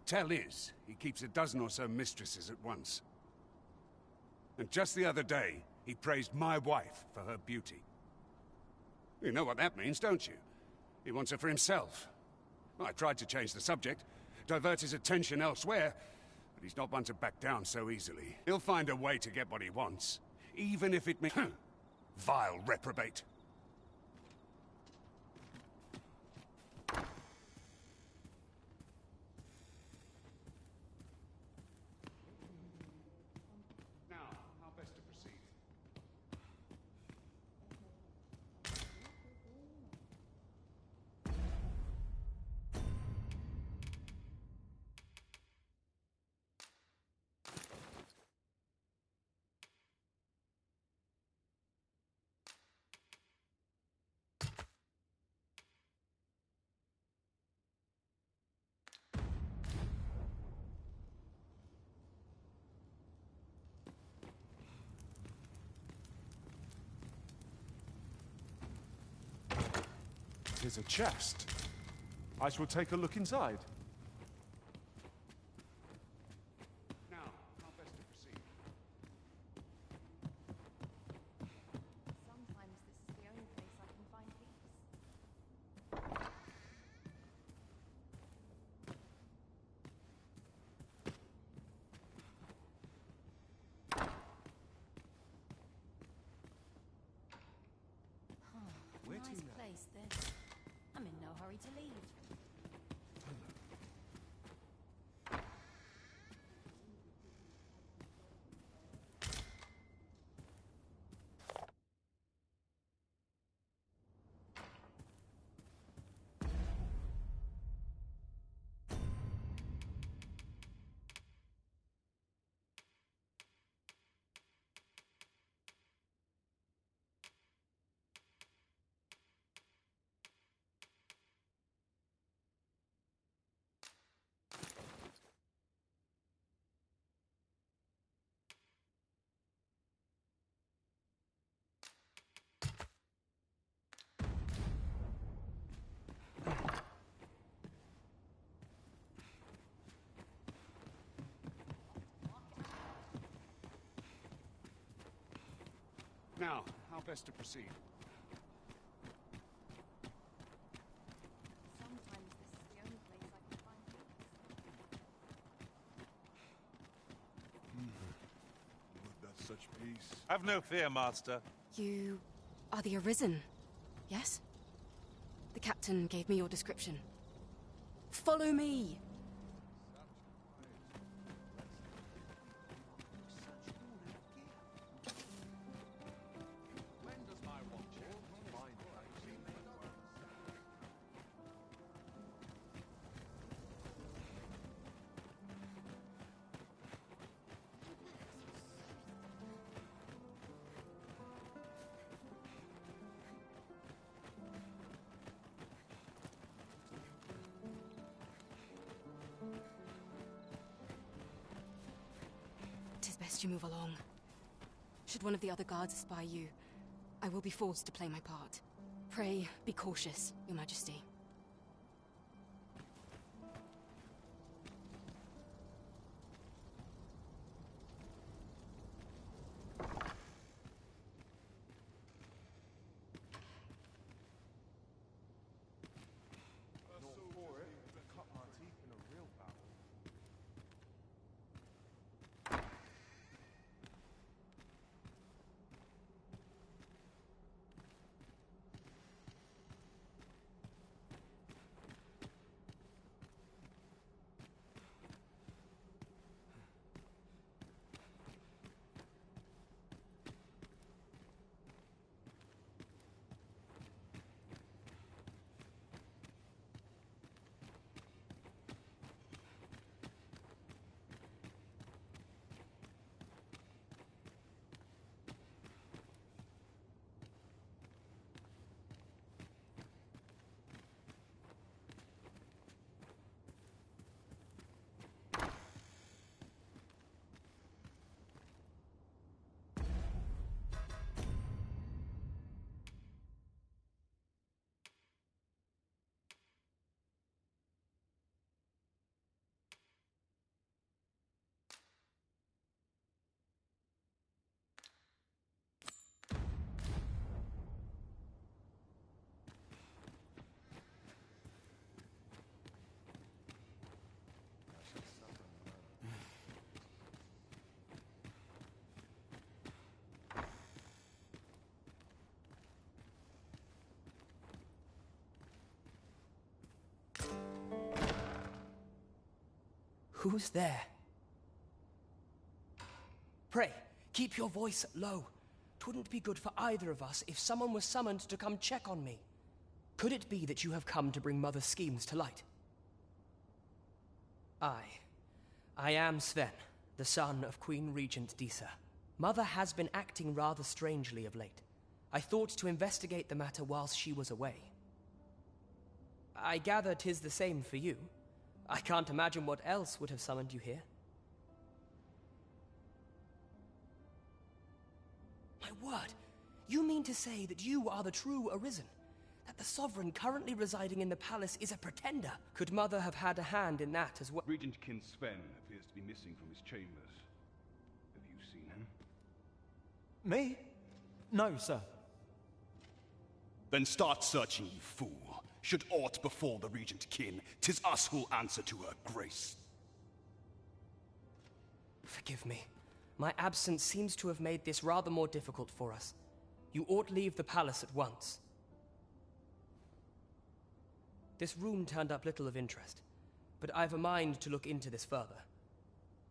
Tell is, he keeps a dozen or so mistresses at once. And just the other day, he praised my wife for her beauty. You know what that means, don't you? He wants her for himself. I tried to change the subject, divert his attention elsewhere, but he's not one to back down so easily. He'll find a way to get what he wants, even if it means... Vile reprobate. Tis a chest. I shall take a look inside. Now, how best to proceed? Where nice to now? place, this. I'm in no hurry to leave. Now, how best to proceed? Sometimes this is the only place I can find peace. Would that such peace? Have no fear, Master. You are the Arisen, yes? The captain gave me your description. Follow me! Tis best you move along. Should one of the other guards espy you, I will be forced to play my part. Pray, be cautious, Your Majesty. Cut my teeth in a real battle. Who's there? Pray, keep your voice low. 'Twouldn't be good for either of us if someone was summoned to come check on me. Could it be that you have come to bring Mother's schemes to light? I am Sven, the son of Queen Regent Disa. Mother has been acting rather strangely of late. I thought to investigate the matter whilst she was away. I gather 'tis the same for you. I can't imagine what else would have summoned you here. My word! You mean to say that you are the true Arisen? That the Sovereign currently residing in the palace is a pretender? Could Mother have had a hand in that as well? Regent Kin Sven appears to be missing from his chambers. Have you seen him? Me? No, sir. Then start searching, you fool. Should aught befall the Regent Kin, 'tis us who'll answer to her grace. Forgive me. My absence seems to have made this rather more difficult for us. You ought leave the palace at once. This room turned up little of interest, but I've a mind to look into this further.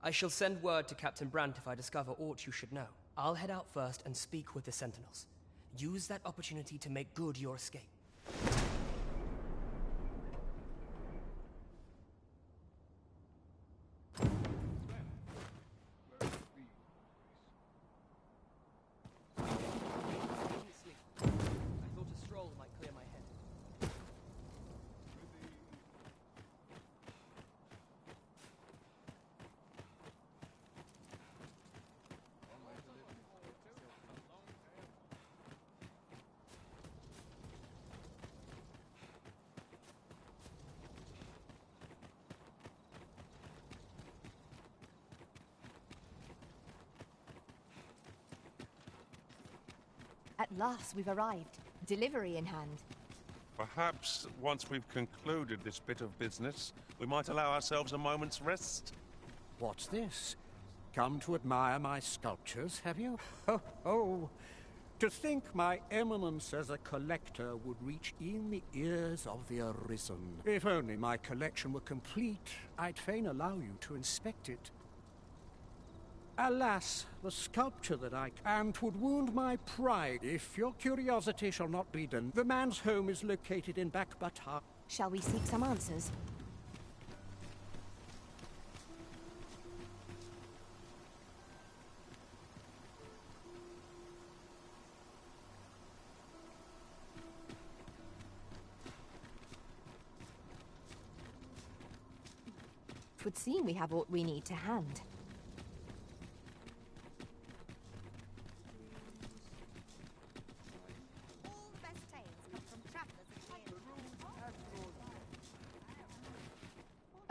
I shall send word to Captain Brandt if I discover aught you should know. I'll head out first and speak with the Sentinels. Use that opportunity to make good your escape. At last, we've arrived. Delivery in hand. Perhaps once we've concluded this bit of business, we might allow ourselves a moment's rest. What's this? Come to admire my sculptures, have you? Ho, ho! To think my eminence as a collector would reach in the ears of the Arisen. If only my collection were complete, I'd fain allow you to inspect it. Alas, the sculpture that and 'twould wound my pride if your curiosity shall not be done. The man's home is located in Bakbatar. Shall we seek some answers? Twould seem we have what we need to hand.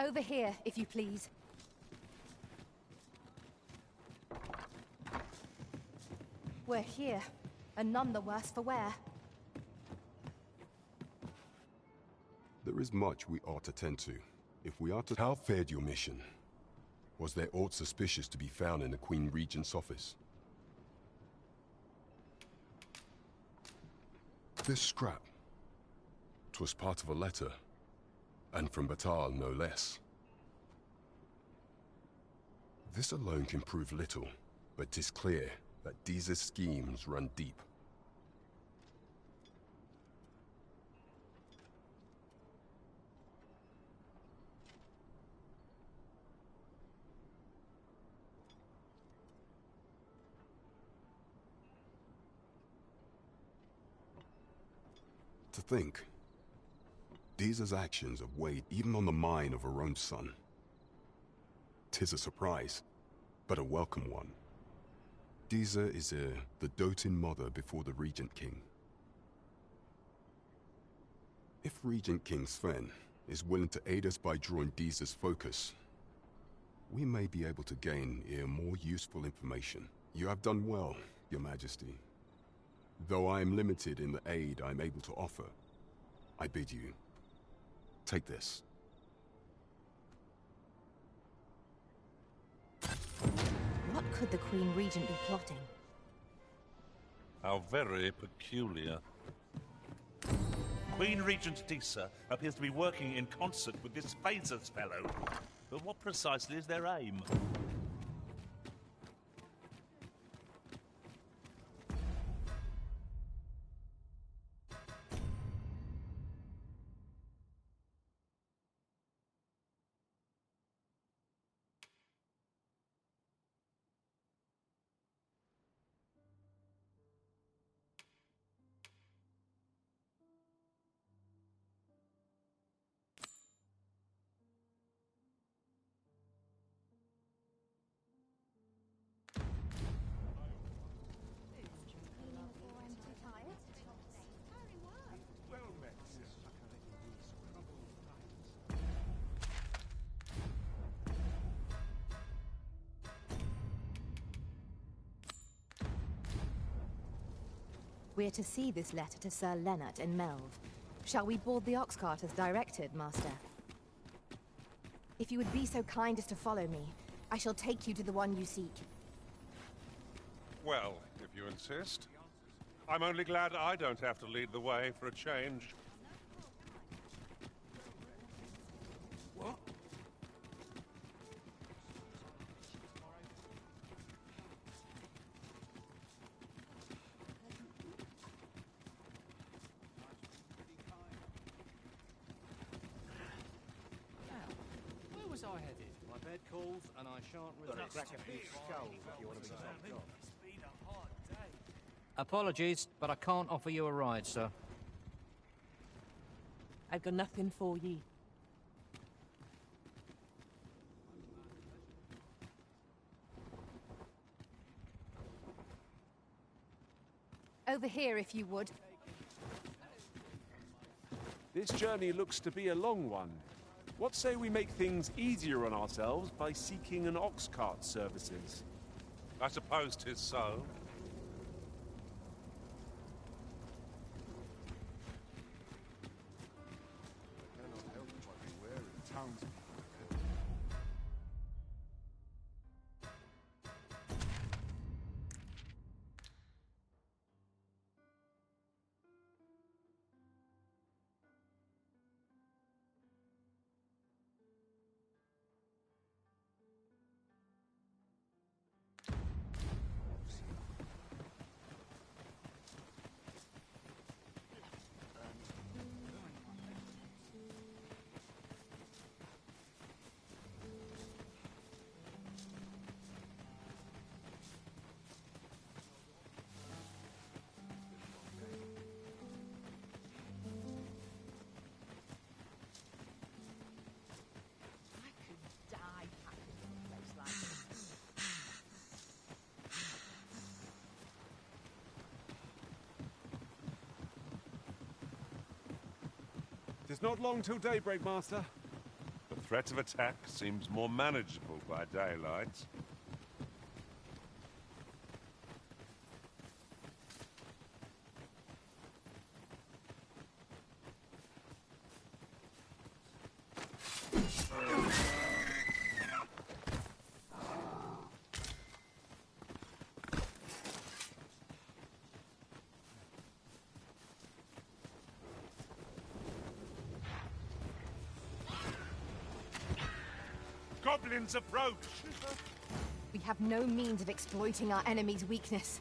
Over here, if you please. We're here, and none the worse for wear. There is much we ought to tend to. If we are to... How fared your mission? Was there aught suspicious to be found in the Queen Regent's office? This scrap. 'Twas part of a letter. And from Batal, no less. This alone can prove little, but 'tis clear that Deeza's schemes run deep. To think, Deeza's actions have weighed even on the mind of her own son. 'Tis a surprise, but a welcome one. Deeza is the doting mother before the Regent King. If Regent King Sven is willing to aid us by drawing Deeza's focus, we may be able to gain more useful information. You have done well, Your Majesty. Though I am limited in the aid I'm able to offer, I bid you, take this. What could the Queen Regent be plotting? How very peculiar. Queen Regent Deesa appears to be working in concert with this Phasers fellow. But what precisely is their aim? We're to see this letter to Sir Leonard in Melve. Shall we board the ox cart as directed, Master? If you would be so kind as to follow me, I shall take you to the one you seek. Well, if you insist. I'm only glad I don't have to lead the way for a change. Where's I headed? My bed calls, and I shan't resist. Crack a few skulls if you want to be topped off. Apologies, but I can't offer you a ride, sir. I've got nothing for ye. Over here, if you would. This journey looks to be a long one. What say we make things easier on ourselves by seeking an ox cart services? I suppose 'tis so. I cannot help but be wary of townspeople. It's not long till daybreak, Master. The threat of attack seems more manageable by daylight. Goblins approach! We have no means of exploiting our enemy's weakness.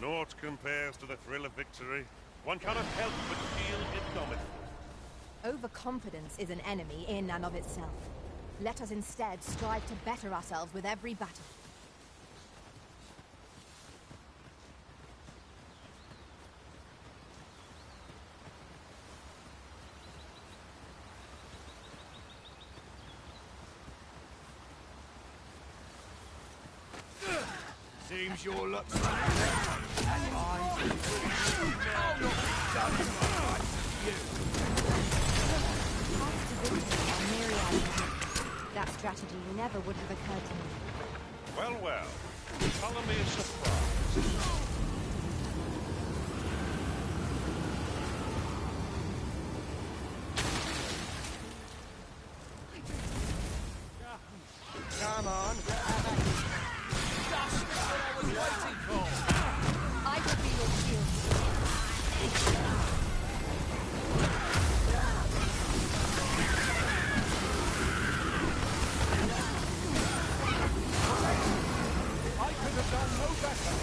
Naught compares to the thrill of victory. One cannot help but feel indomitable. Overconfidence is an enemy in and of itself. Let us instead strive to better ourselves with every battle. Seems your luck's running out. And I'll not be done till I fight you. That strategy never would have occurred to me. Well, well. Follow me a surprise. Come on. Just what I was waiting for. I will be your shield. I could have done no better.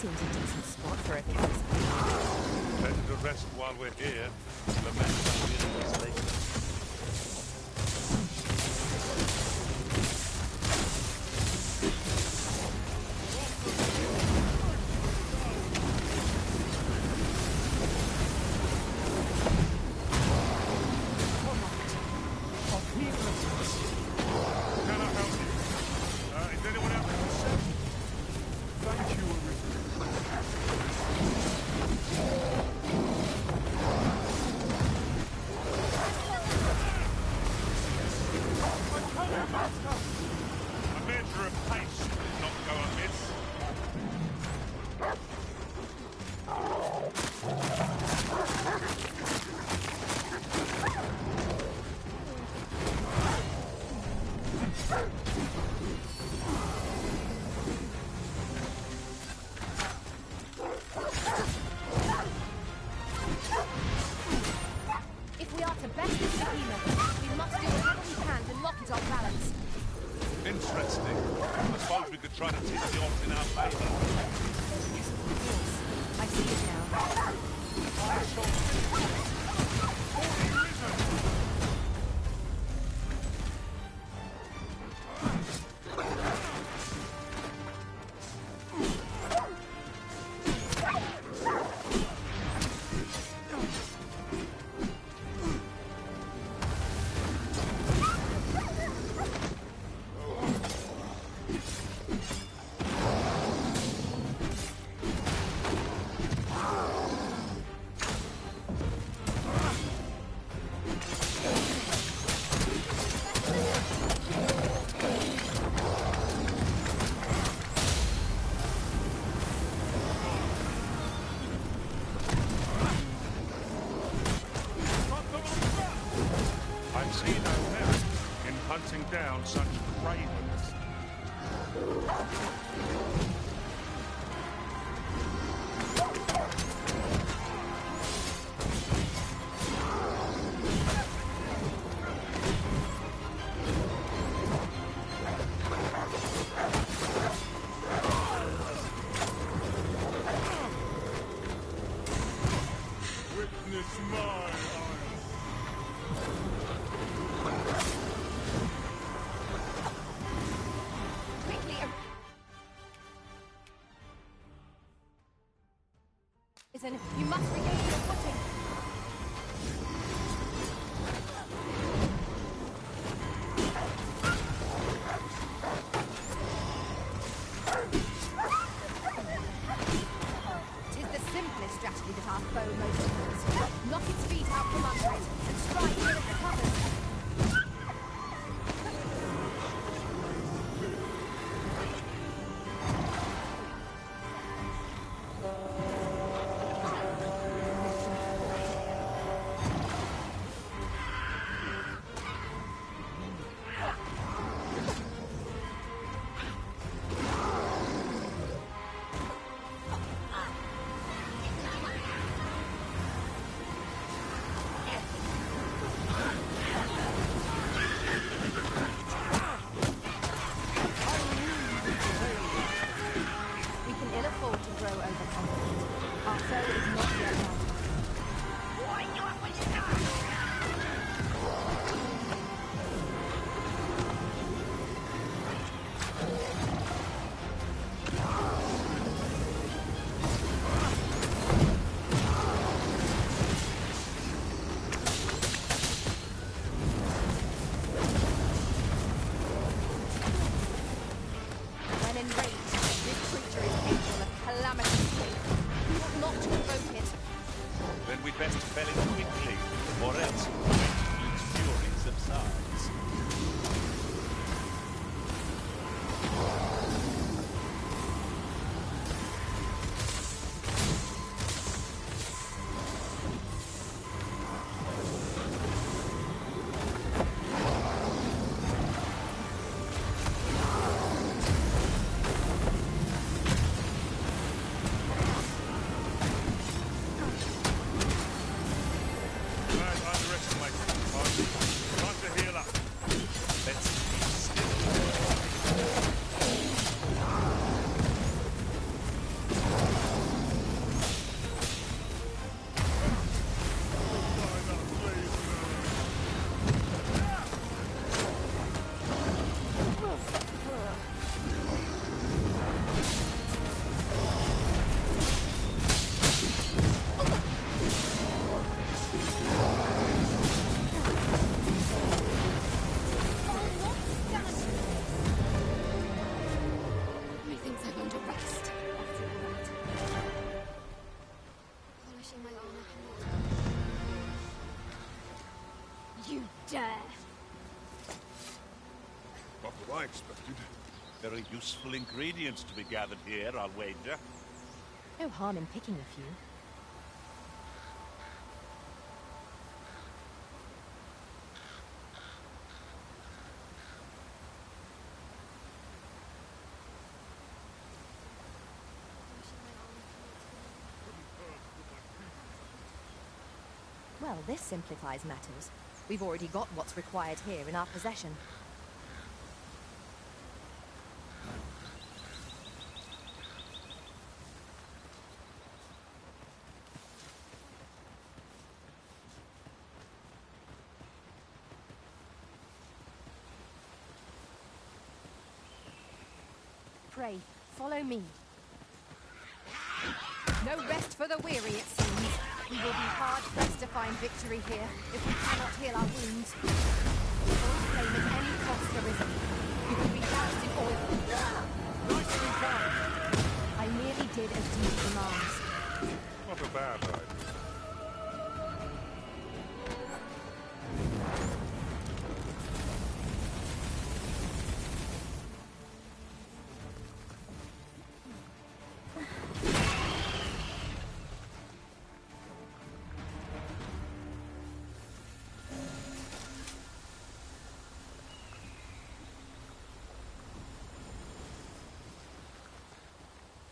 seems a decent spot for a visit. Better to rest while we're here. Lament our enemies later. Interesting. I suppose we could try to tip the odds in our favor. Yes, of course. I see it down such cravens. Witness my you must regain your footing. Tis the simplest strategy that our foe most uses. Knock its feet out from under it and strike till it recovers. I underestimate Wishing my armor cannot. You dare! Not what I expected. Very useful ingredients to be gathered here, I'll wager. No harm in picking a few. Well, this simplifies matters. We've already got what's required here in our possession. Pray, follow me. No rest for the weary, it seems. We will be hard-pressed to find victory here if we cannot heal our wounds. We won't claim at any cost arisen. We will be doused in oil. Nicely done. I merely did as Dean demands. Not a bad idea.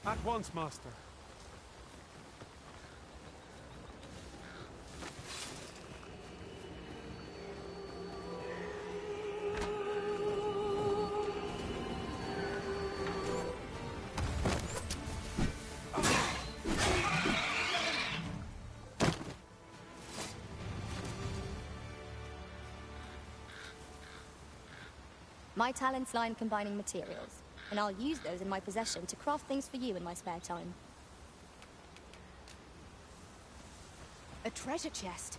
At once, Master. My talents lie in combining materials, and I'll use those in my possession to craft things for you in my spare time. A treasure chest.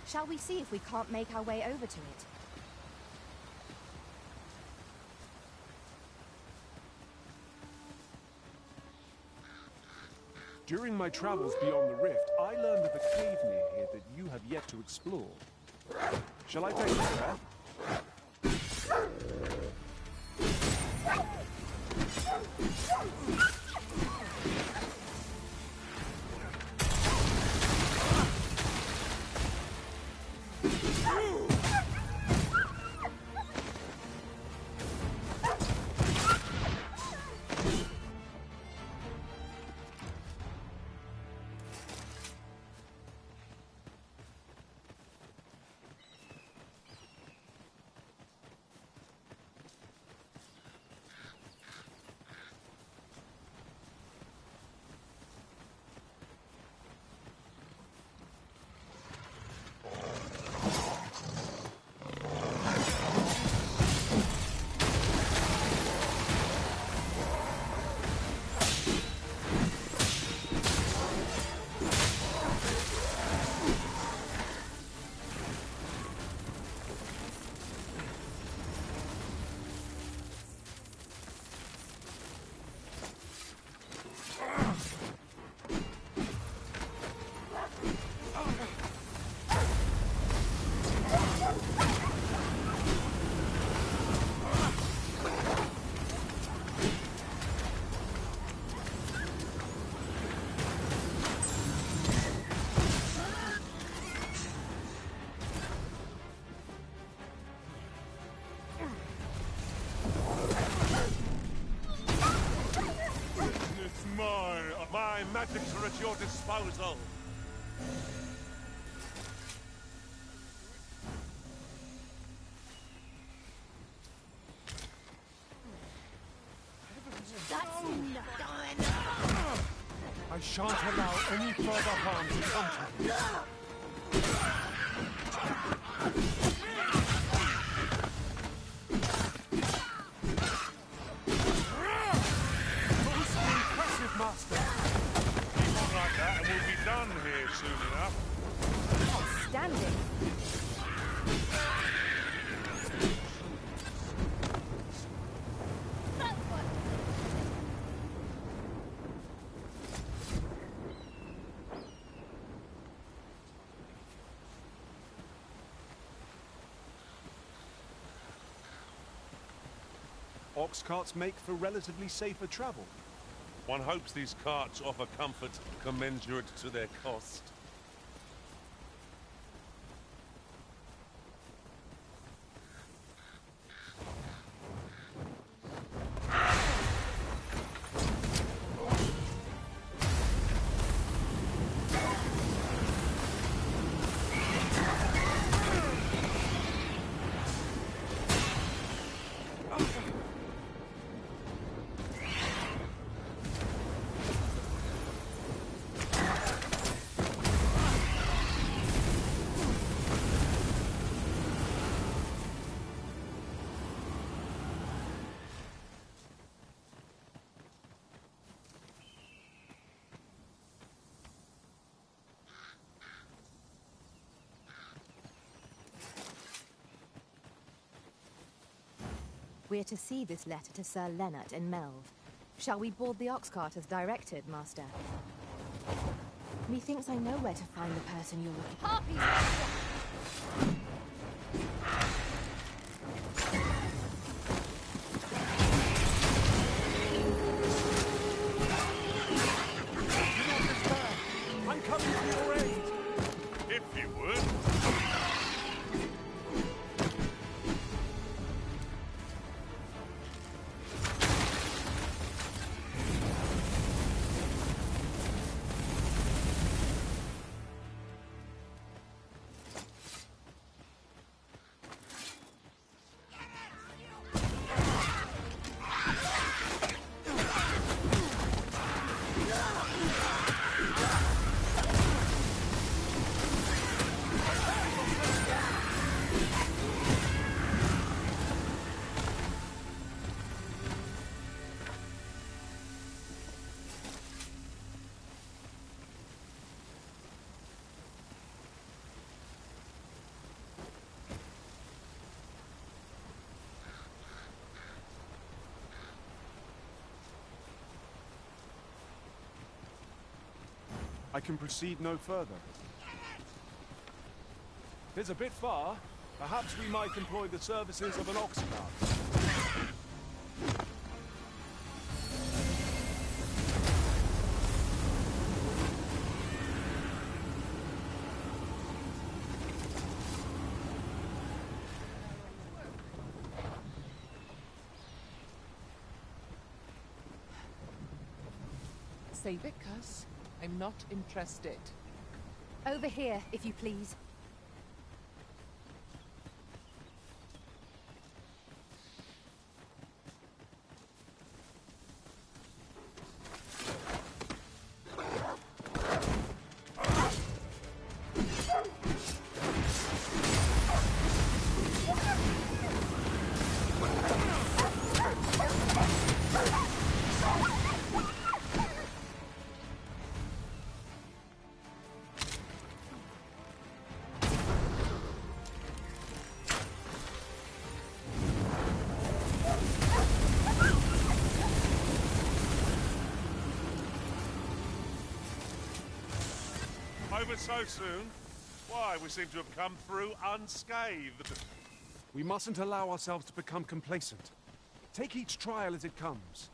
Shall we see if we can't make our way over to it? During my travels beyond the rift, I learned of a cave near here that you have yet to explore. Shall I take you there? My magics are at your disposal. That's enough. I shan't allow any further harm to come to you. Most impressive, Master. Keep on like that and we'll be done here soon enough. Outstanding. ox carts make for relatively safer travel. One hopes these carts offer comfort commensurate to their cost. We're to see this letter to Sir Leonard in Melve. Shall we board the ox cart as directed, Master? Methinks I know where to find the person you're looking for. Harpies, Master! I'm coming to your aid! If you would. I can proceed no further. It's a bit far. Perhaps we might employ the services of an ox cart. Save it, Cuss. I'm not interested. Over here, if you please. Over so soon? Why, we seem to have come through unscathed. We mustn't allow ourselves to become complacent. Take each trial as it comes.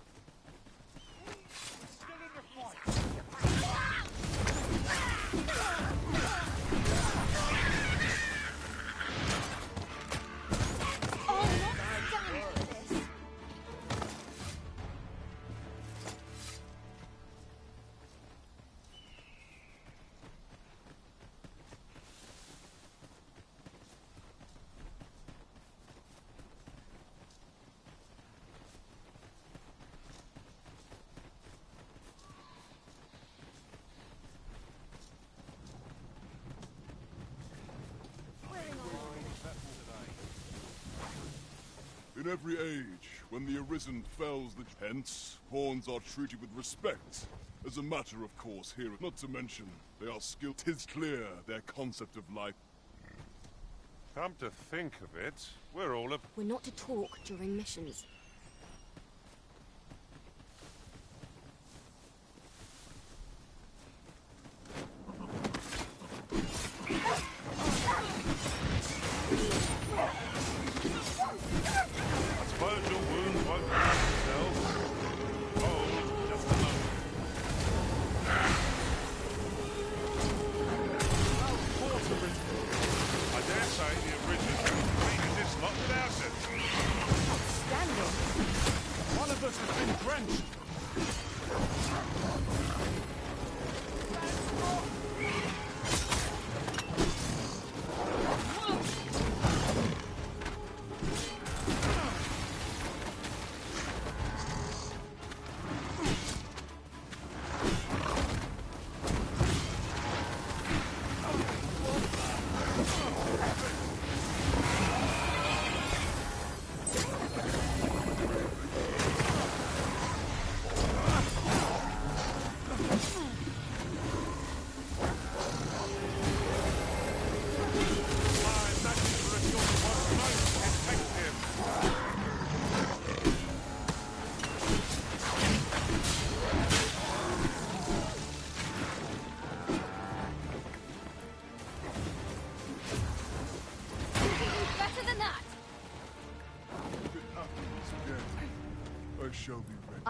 In every age, when the Arisen fells the hence, pawns are treated with respect. As a matter of course here, not to mention, they are skilled. 'Tis clear their concept of life. Come to think of it, we're all of... We're not to talk during missions. I suppose your wounds won't...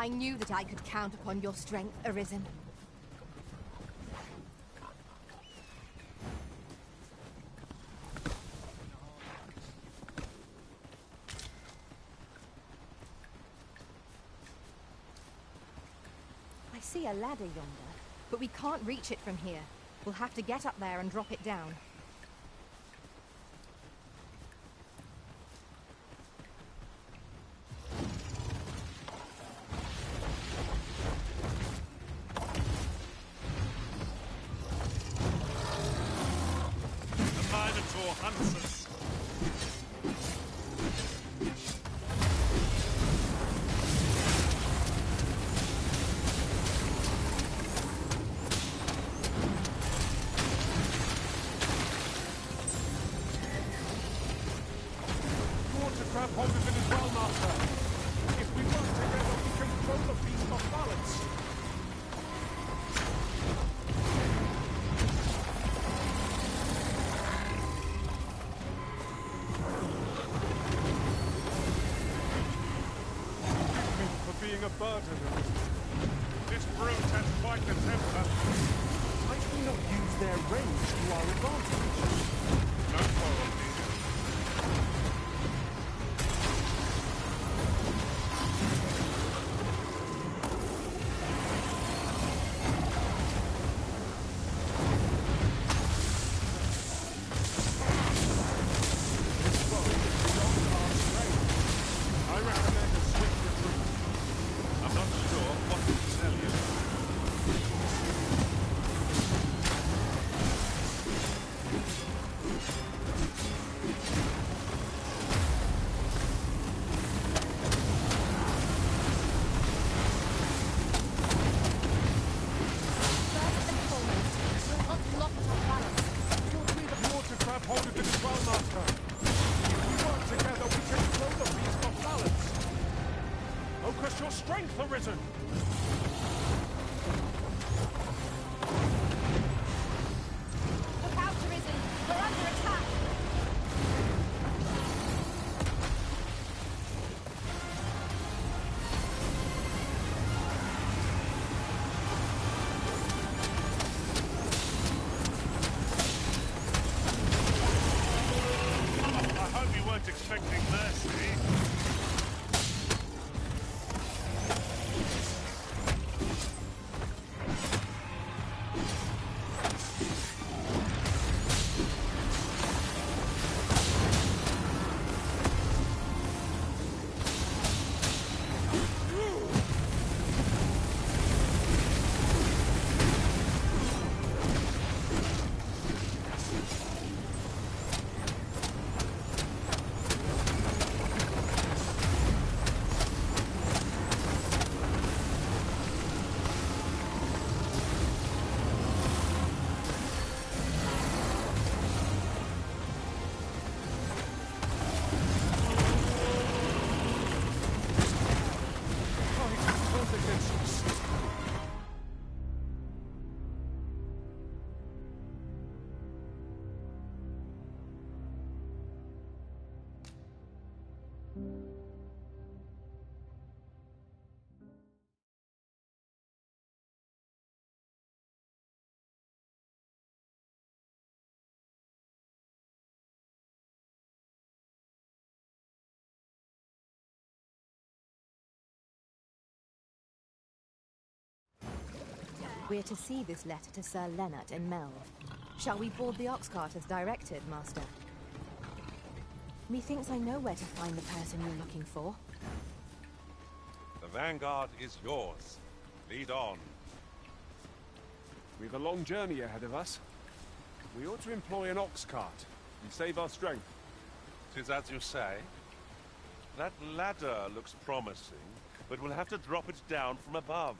I knew that I could count upon your strength, Arisen. I see a ladder yonder, but we can't reach it from here. We'll have to get up there and drop it down. This brute has quite the temper. Might we not use their range to our advantage? No quarrel needed. This foe is beyond our strength. I recommend a swift retreat. I'm not sure what to tell you. First and foremost, we'll not lock our balance. Feel free to more to grab hold of it as well, Master. If we work together, we can throw the beast off balance. Focus your strength, Arisen! Look out, Arisen! We're under attack! I hope you weren't expecting mercy. We're to see this letter to Sir Leonard in Melve. Shall we board the ox cart as directed, Master? Methinks I know where to find the person you're looking for. The vanguard is yours. Lead on. We've a long journey ahead of us. We ought to employ an ox cart and save our strength. 'Tis as you say. That ladder looks promising, but we'll have to drop it down from above.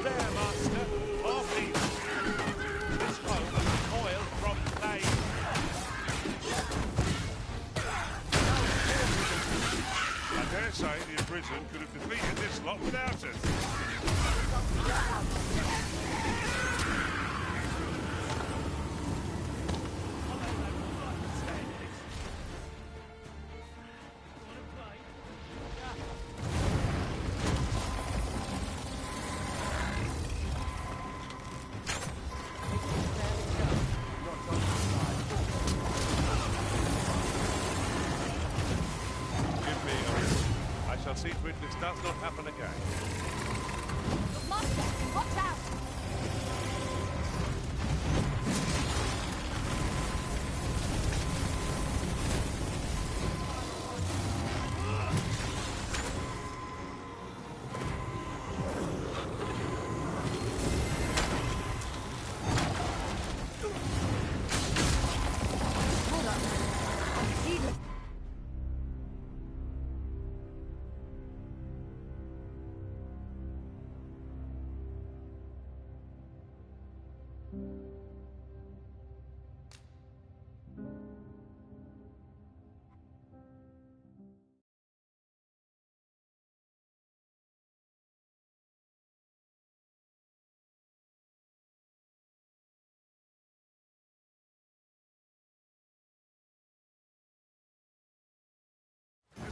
There, Master. Off east. This foe must coil from plane. I dare say the Arisen could have defeated this lot without us. see to it this does not happen again. Master, watch out!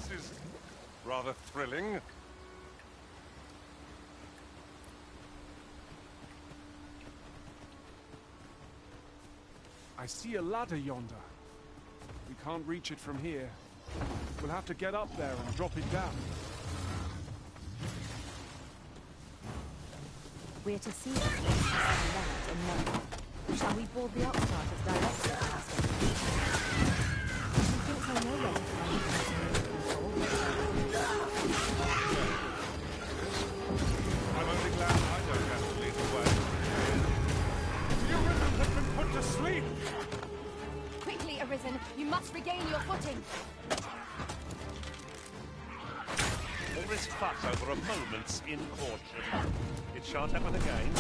This is rather thrilling. I see a ladder yonder. We can't reach it from here. We'll have to get up there and drop it down. We're to see this land and know. Shall we board the ox cart as directed, Master? He thinks I know where to find I'm only glad I don't have to lead the way. The Arisen has been put to sleep! Quickly, Arisen! You must regain your footing! All this fuss over a moment's incaution. It shan't happen again.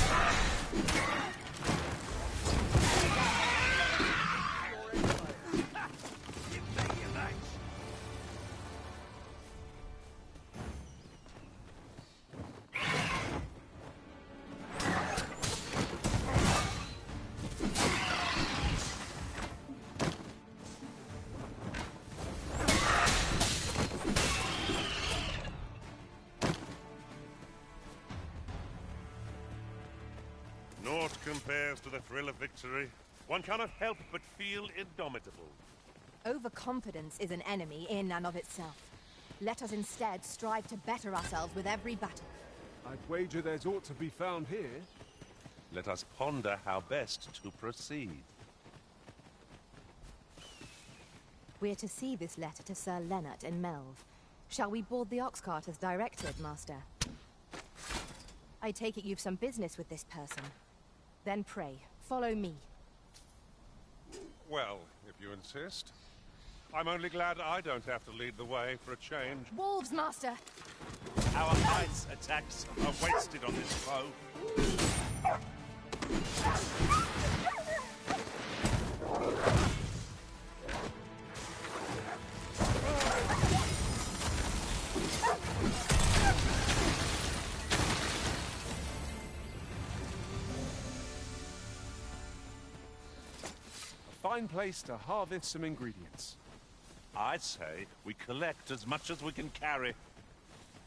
Naught compares to the thrill of victory. One cannot help but feel indomitable. Overconfidence is an enemy in and of itself. Let us instead strive to better ourselves with every battle. I'd wager there's aught to be found here. Let us ponder how best to proceed. We're to see this letter to Sir Leonard in Melve. Shall we board the ox cart as directed, Master? I take it you've some business with this person. Then pray, follow me. Well, if you insist. I'm only glad I don't have to lead the way for a change. Wolves, Master! Our knight's attacks are wasted on this foe. Fine place to harvest some ingredients. I'd say we collect as much as we can carry.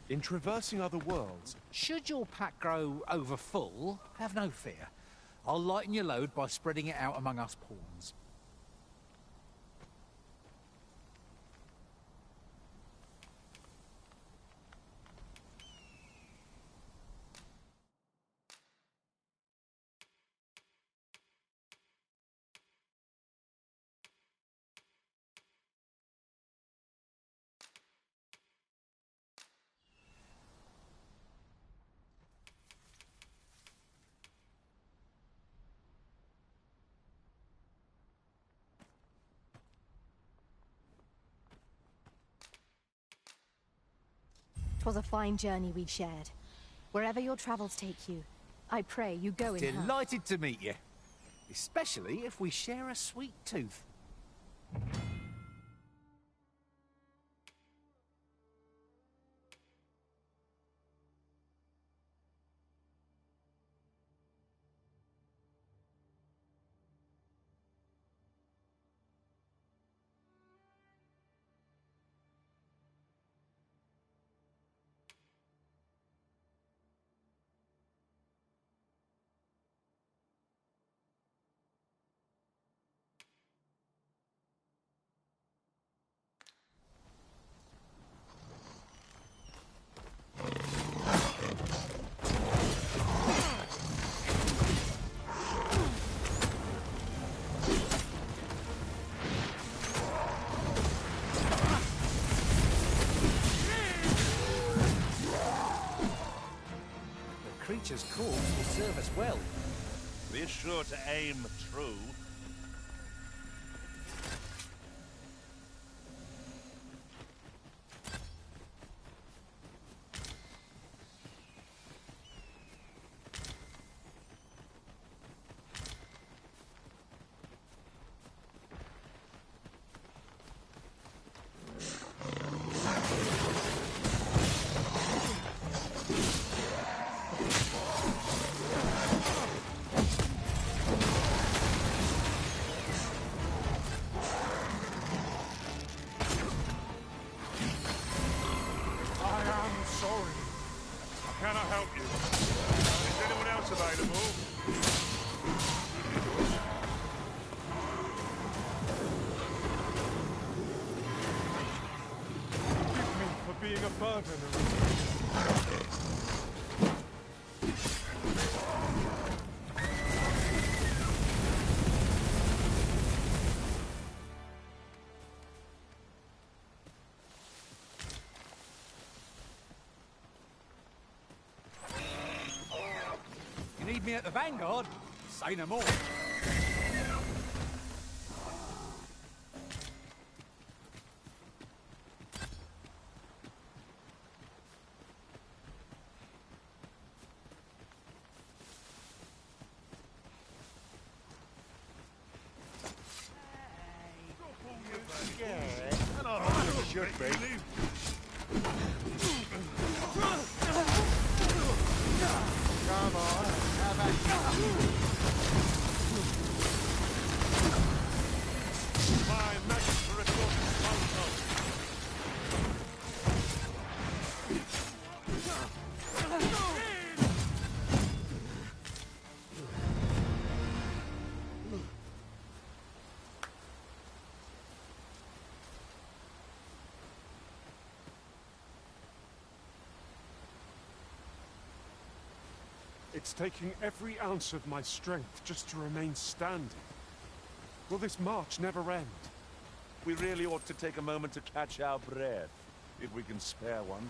In traversing other worlds, should your pack grow over full, have no fear. I'll lighten your load by spreading it out among us pawns. "'Twas a fine journey we shared. Wherever your travels take you, I pray you go in health." Delighted to meet you. Especially if we share a sweet tooth. creature's corpse will serve us well. Be sure to aim true. Being a burden. You need me at the Vanguard? Say no more. Should be. Come on, have at My magic for a It's taking every ounce of my strength just to remain standing. Will this march never end? We really ought to take a moment to catch our breath, if we can spare one.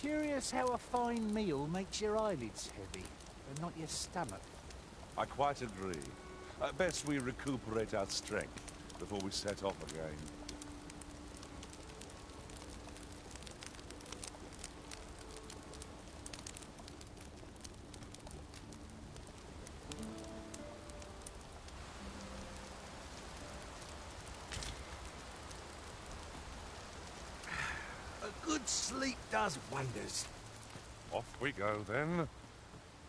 Curious how a fine meal makes your eyelids heavy, but not your stomach. I quite agree. Best we recuperate our strength before we set off again. A good sleep does wonders. Off we go, then.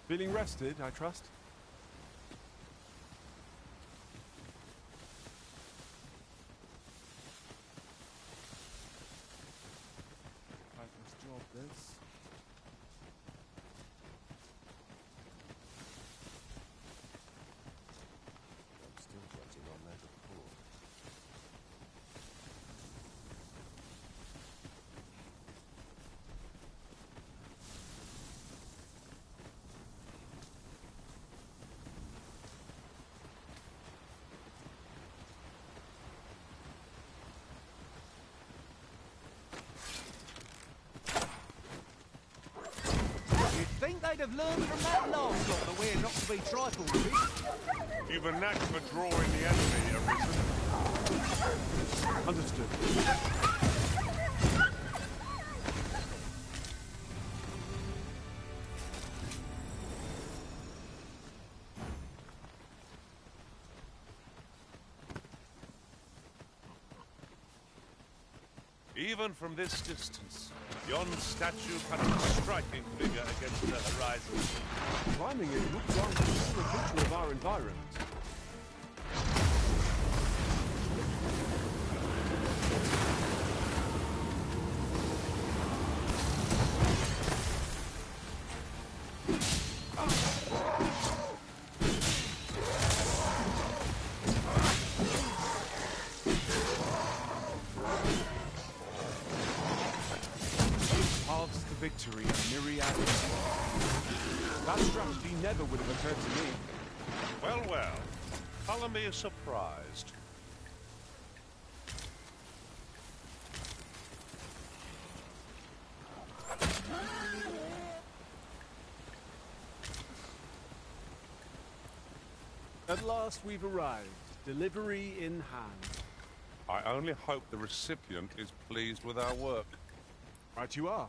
Feeling rested, I trust? Titan's job, this. I'm still getting on that report. Think they'd have learned from that last lot that we're not to be trifled with. You've a knack for drawing the enemy, Arisen. Understood. Even from this distance, yon statue cuts a striking figure against the horizon. Climbing it looks like a picture of our environment. victory a myriad of... That strategy never would have occurred to me. Well, well. Follow me as surprised. At last we've arrived. Delivery in hand. I only hope the recipient is pleased with our work. Right you are.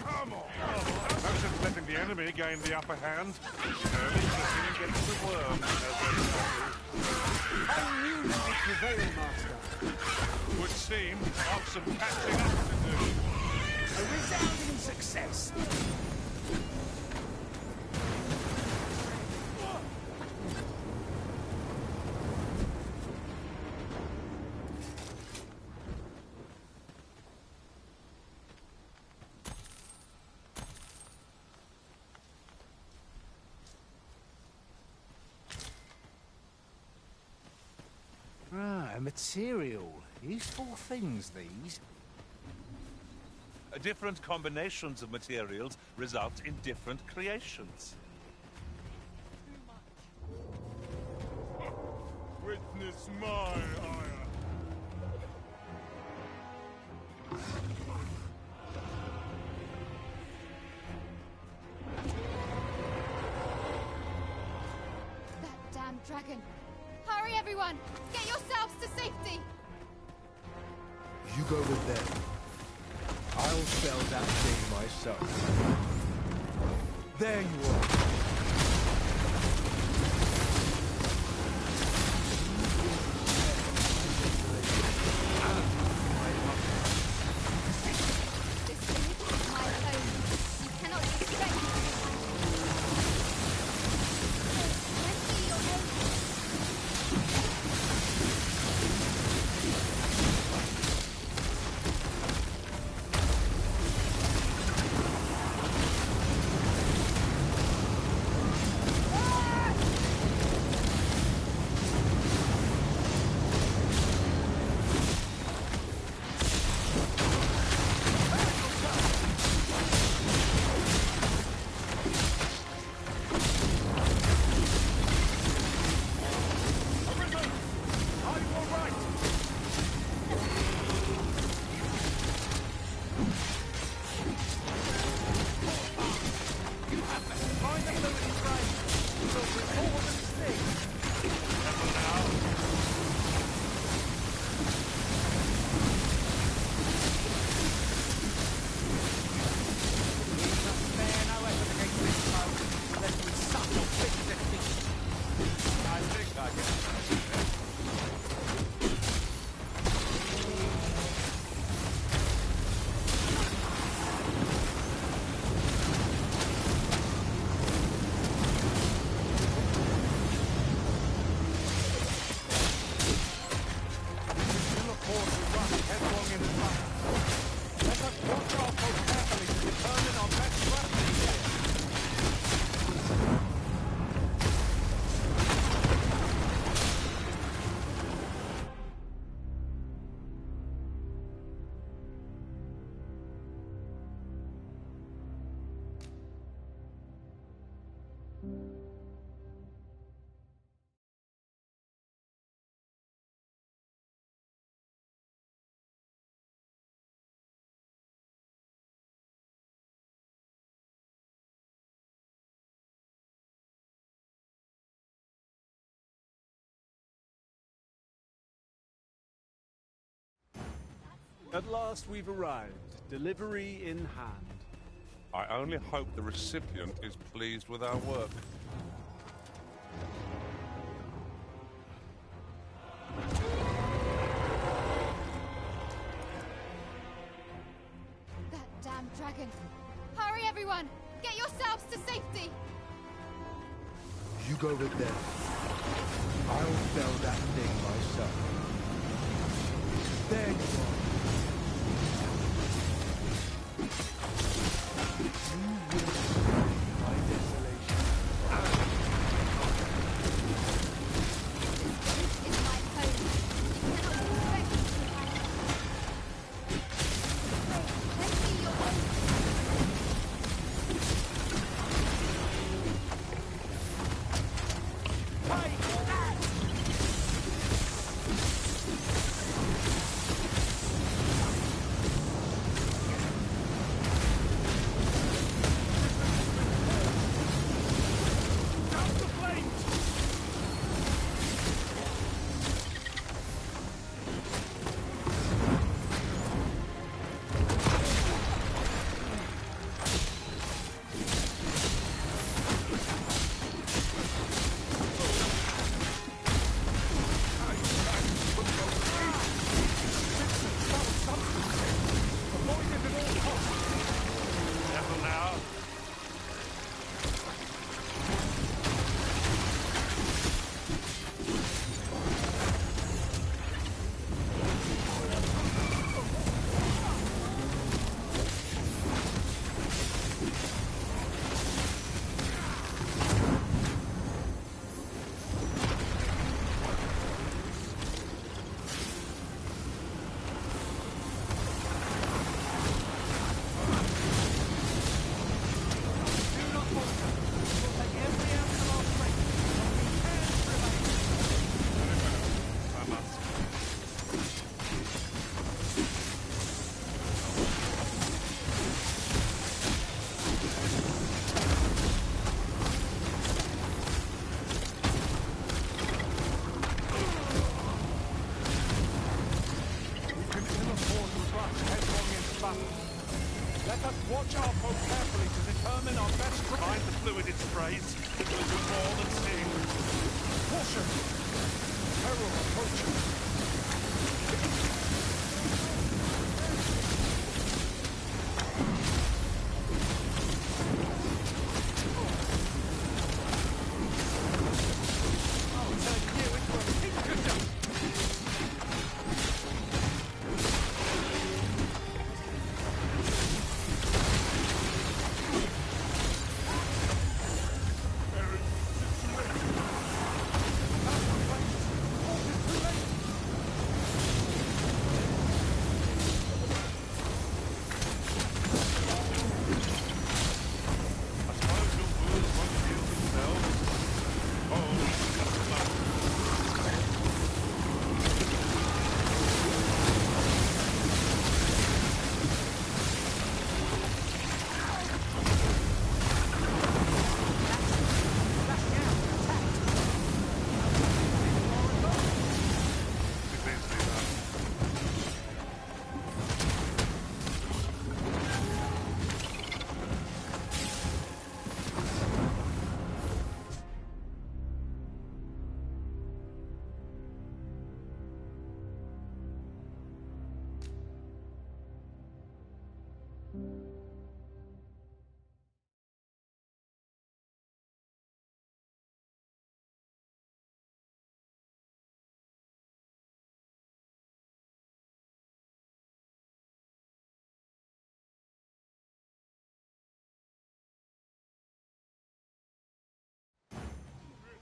Come on! No sense letting the enemy gain the upper hand. Early cooking gets the worm, as they say. I knew you would prevail, Master. Would seem I've some catching up to do. A resounding success. Right, material. Useful things, these. Different combinations of materials result in different creations. Witness my ire. That damn dragon! Hurry, everyone! Get yourselves to safety! You go with them. I'll sell that thing myself. There you are. This village is my home. You cannot expect me to lend me your aid. At last we've arrived. Delivery in hand. I only hope the recipient is pleased with our work. That damn dragon! Hurry, everyone! Get yourselves to safety! You go with them. I'll sell that thing myself. There you are. You will see my desolation. This is my home. You cannot expect me to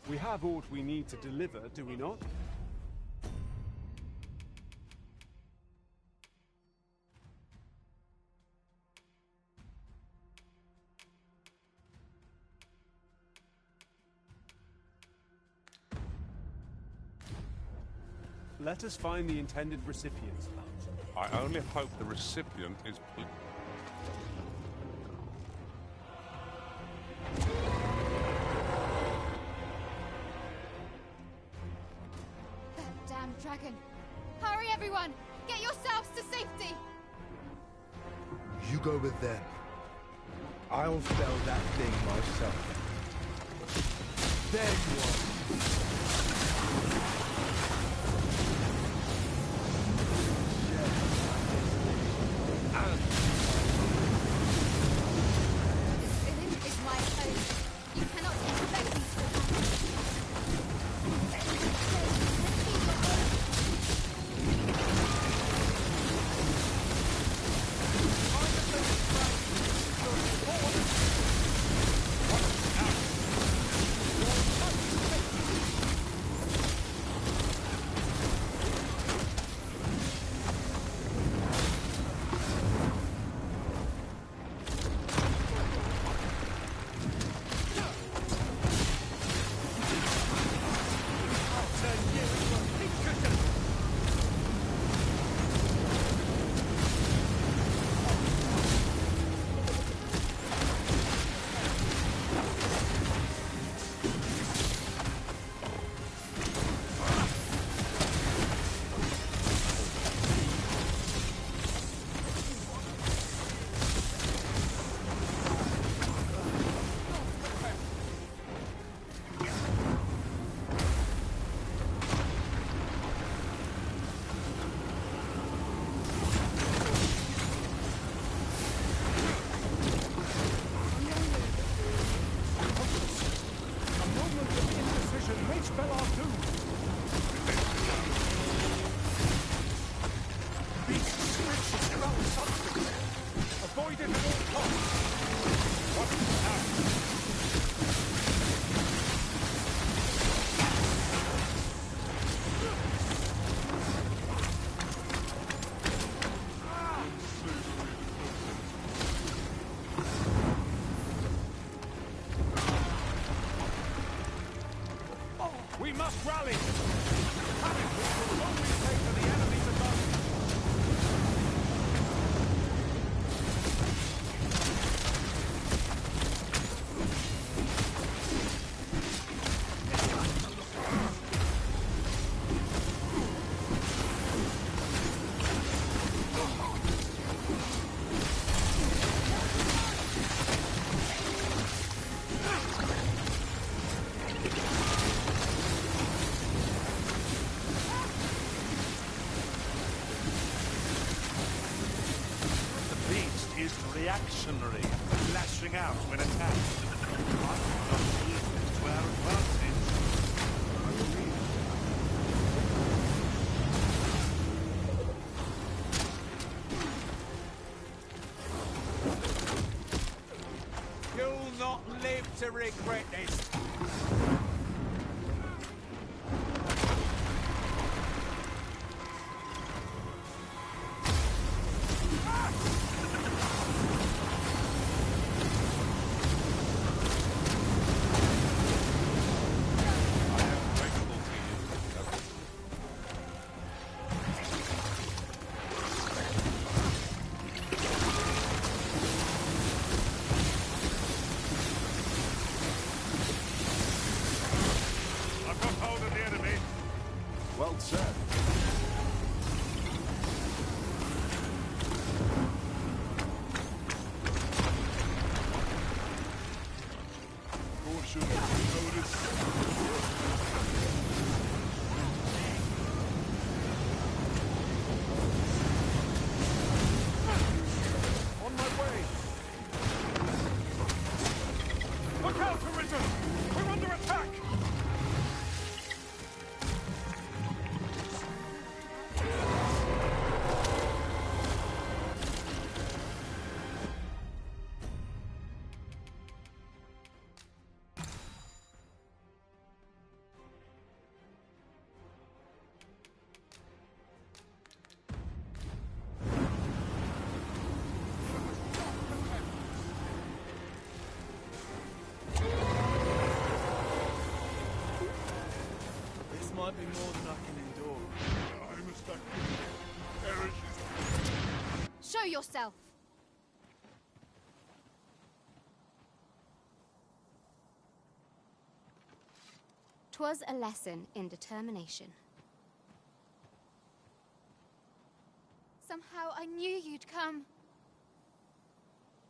We have aught we need to deliver, do we not? Let us find the intended recipient. I only hope the recipient is... That damn dragon! Hurry, everyone! Get yourselves to safety! You go with them. I'll fell that thing myself. Then what? Is my home. You cannot expect me to We must rally! Having will only pay for the enemy's advance! Reactionary, lashing out when attacked. I cannot use it to our advantage. You'll not live to regret this. Well said. Caution, notice. On my way! Look out, Arisen! We're under attack! might be more than I can endure. I must act. Perishes. Show yourself! 'Twas a lesson in determination. Somehow I knew you'd come.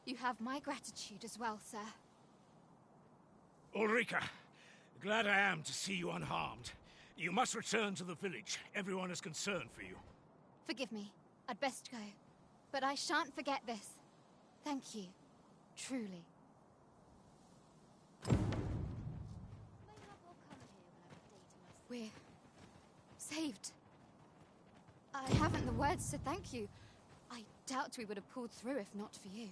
You have my gratitude as well, sir. Ulrika, glad I am to see you unharmed. You must return to the village. Everyone is concerned for you. Forgive me. I'd best go. But I shan't forget this. Thank you. Truly. We're saved. I haven't the words to thank you. I doubt we would have pulled through if not for you.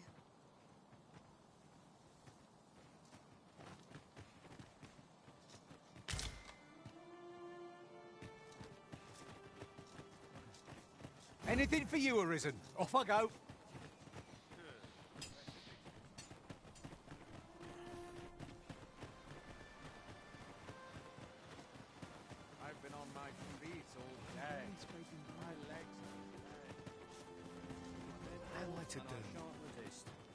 Anything for you, Arisen. Off I go. I've been on my feet all day. Scraping my legs. How am I to do?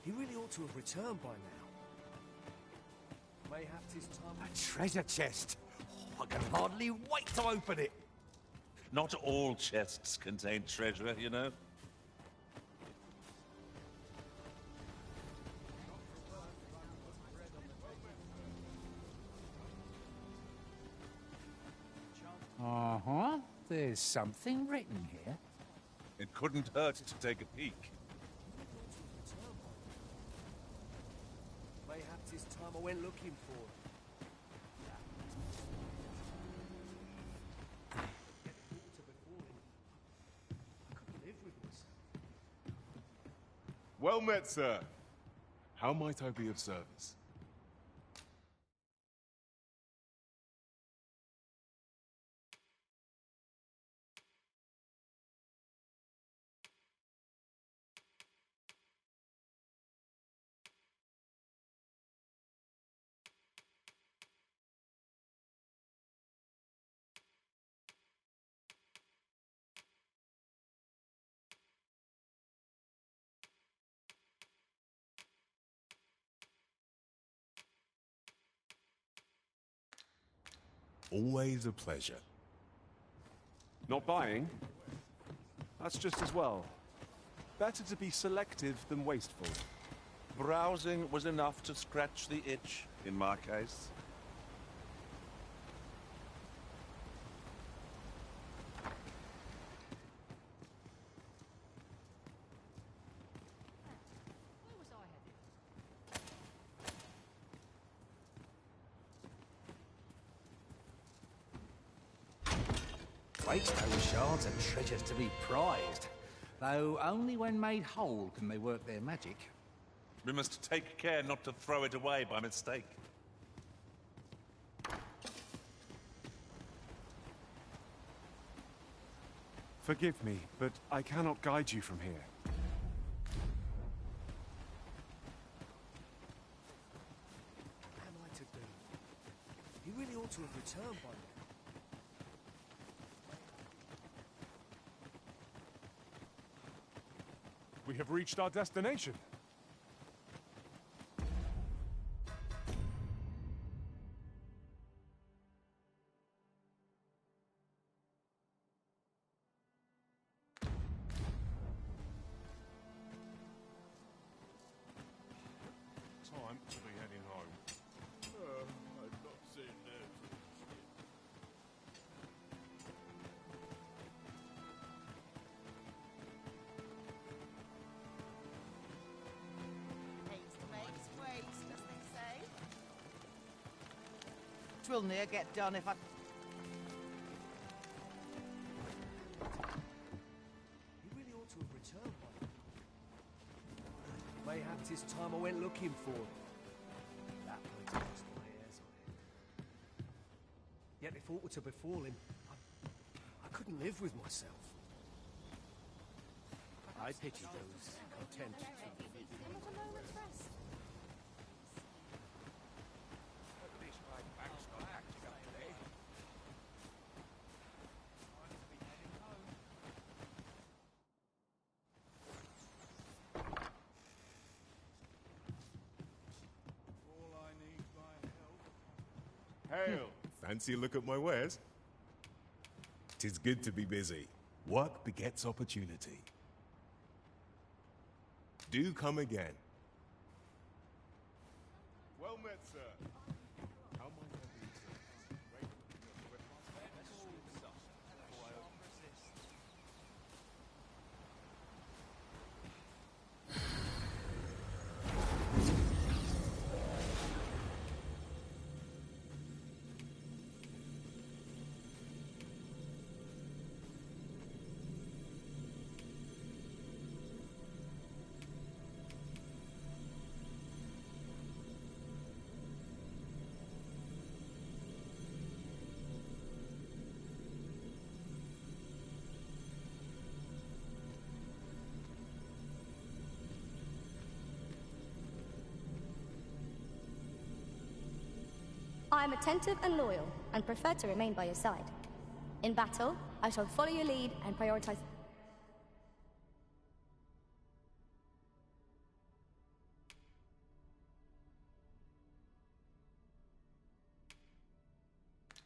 He really ought to have returned by now. Mayhaps his time. A treasure chest. Oh, I can hardly wait to open it. Not all chests contain treasure, you know. Uh-huh. There's something written here. It couldn't hurt to take a peek. Mayhaps his time I went looking for him. Well met, sir. How might I be of service? Always a pleasure. Not buying? That's just as well. Better to be selective than wasteful. Browsing was enough to scratch the itch, in my case. Waystone shards are treasures to be prized, though only when made whole can they work their magic. We must take care not to throw it away by mistake. Forgive me, but I cannot guide you from here. What am I to do? He really ought to have returned by now. We have reached our destination. Time to be heading home. I've not seen this. Twill near get done if I... He really ought to have returned by now. Mayhaps his time I went looking for him. That might have lost my hairs on it. Yet if aught were to befall him, I couldn't live with myself. I pity those content to... Hail! Fancy a look at my wares? 'Tis good to be busy. Work begets opportunity. Do come again. Well met, sir. How might I be, sir? I am attentive and loyal, and prefer to remain by your side. In battle, I shall follow your lead and prioritize...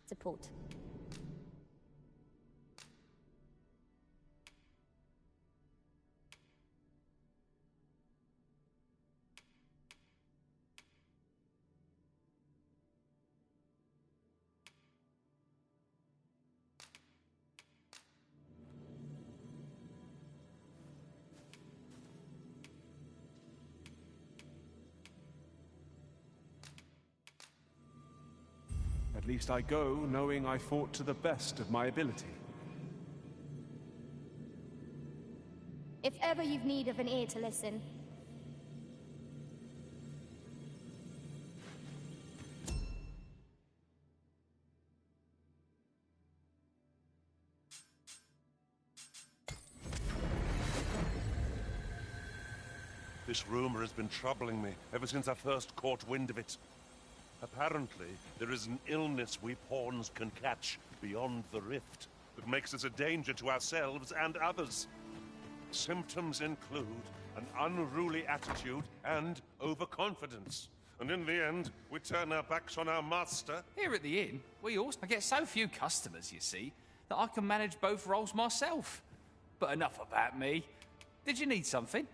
support. At least I go knowing I fought to the best of my ability. If ever you've need of an ear to listen, This rumor has been troubling me ever since I first caught wind of it. Apparently, there is an illness we pawns can catch beyond the rift that makes us a danger to ourselves and others. Symptoms include an unruly attitude and overconfidence. And in the end, we turn our backs on our master. Here at the inn, I get so few customers, you see, that I can manage both roles myself. But enough about me. Did you need something?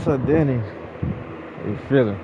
So Danny, how you feeling?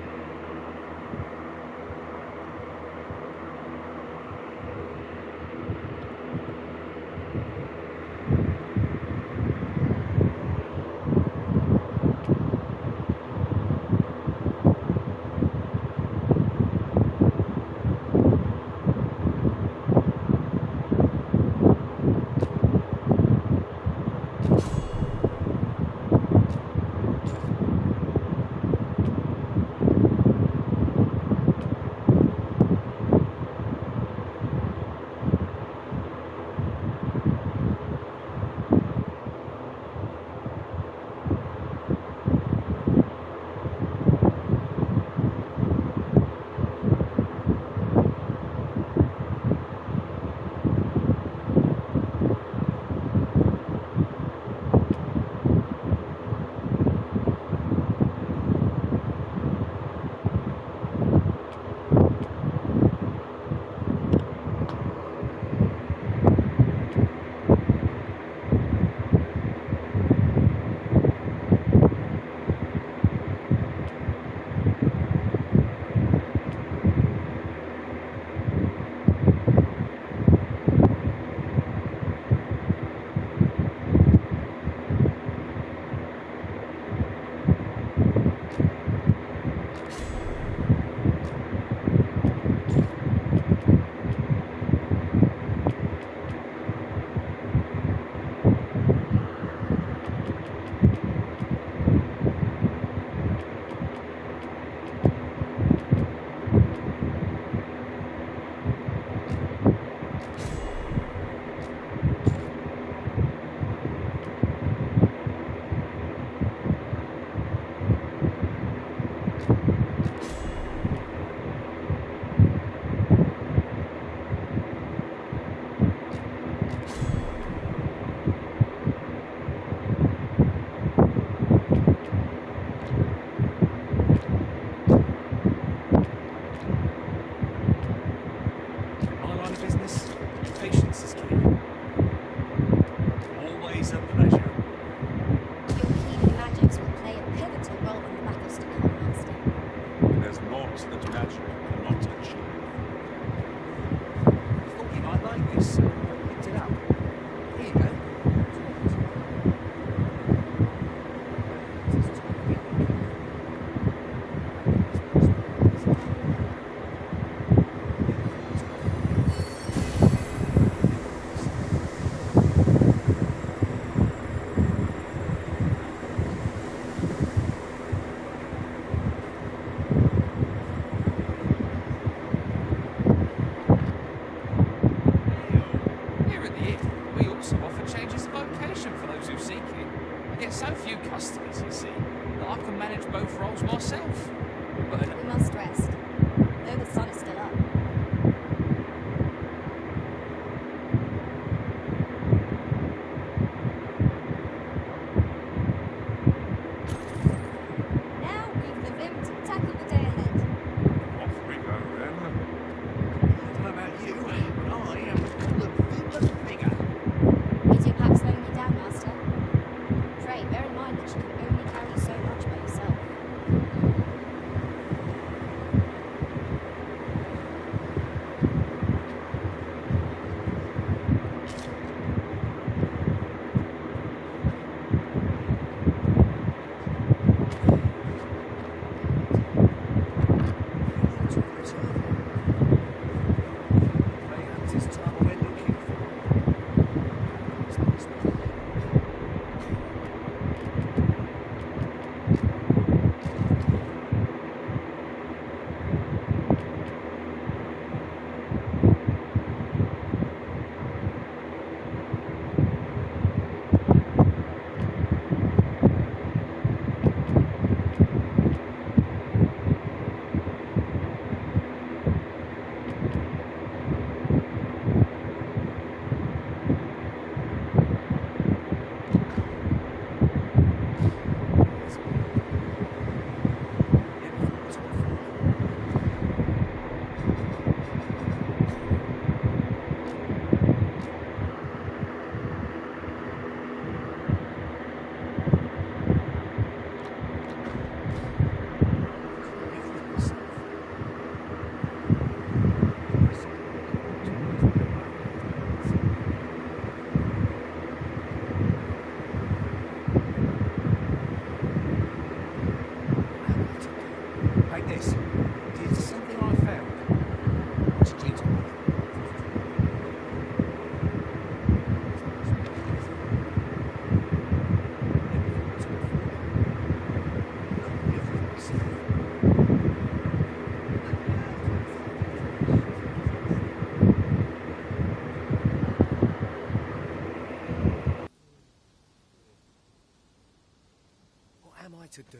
What am I to do?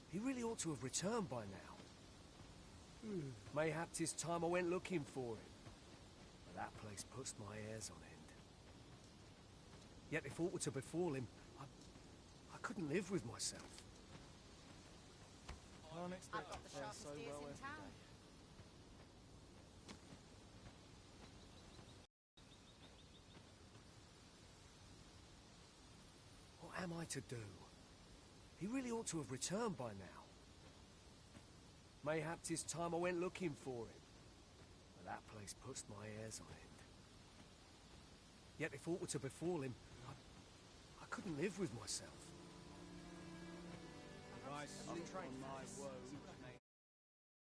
He really ought to have returned by now. Mayhap 'tis time I went looking for him. But that place puts my hairs on end. Yet if aught were to befall him, I couldn't live with myself. Can't expect I've got the to fare sharpest so ears well in every town. day. What am I to do? He really ought to have returned by now. Mayhap 'tis time I went looking for him. But that place puts my hairs on end. Yet if aught were to befall him, I couldn't live with myself. If I sleep on my woes,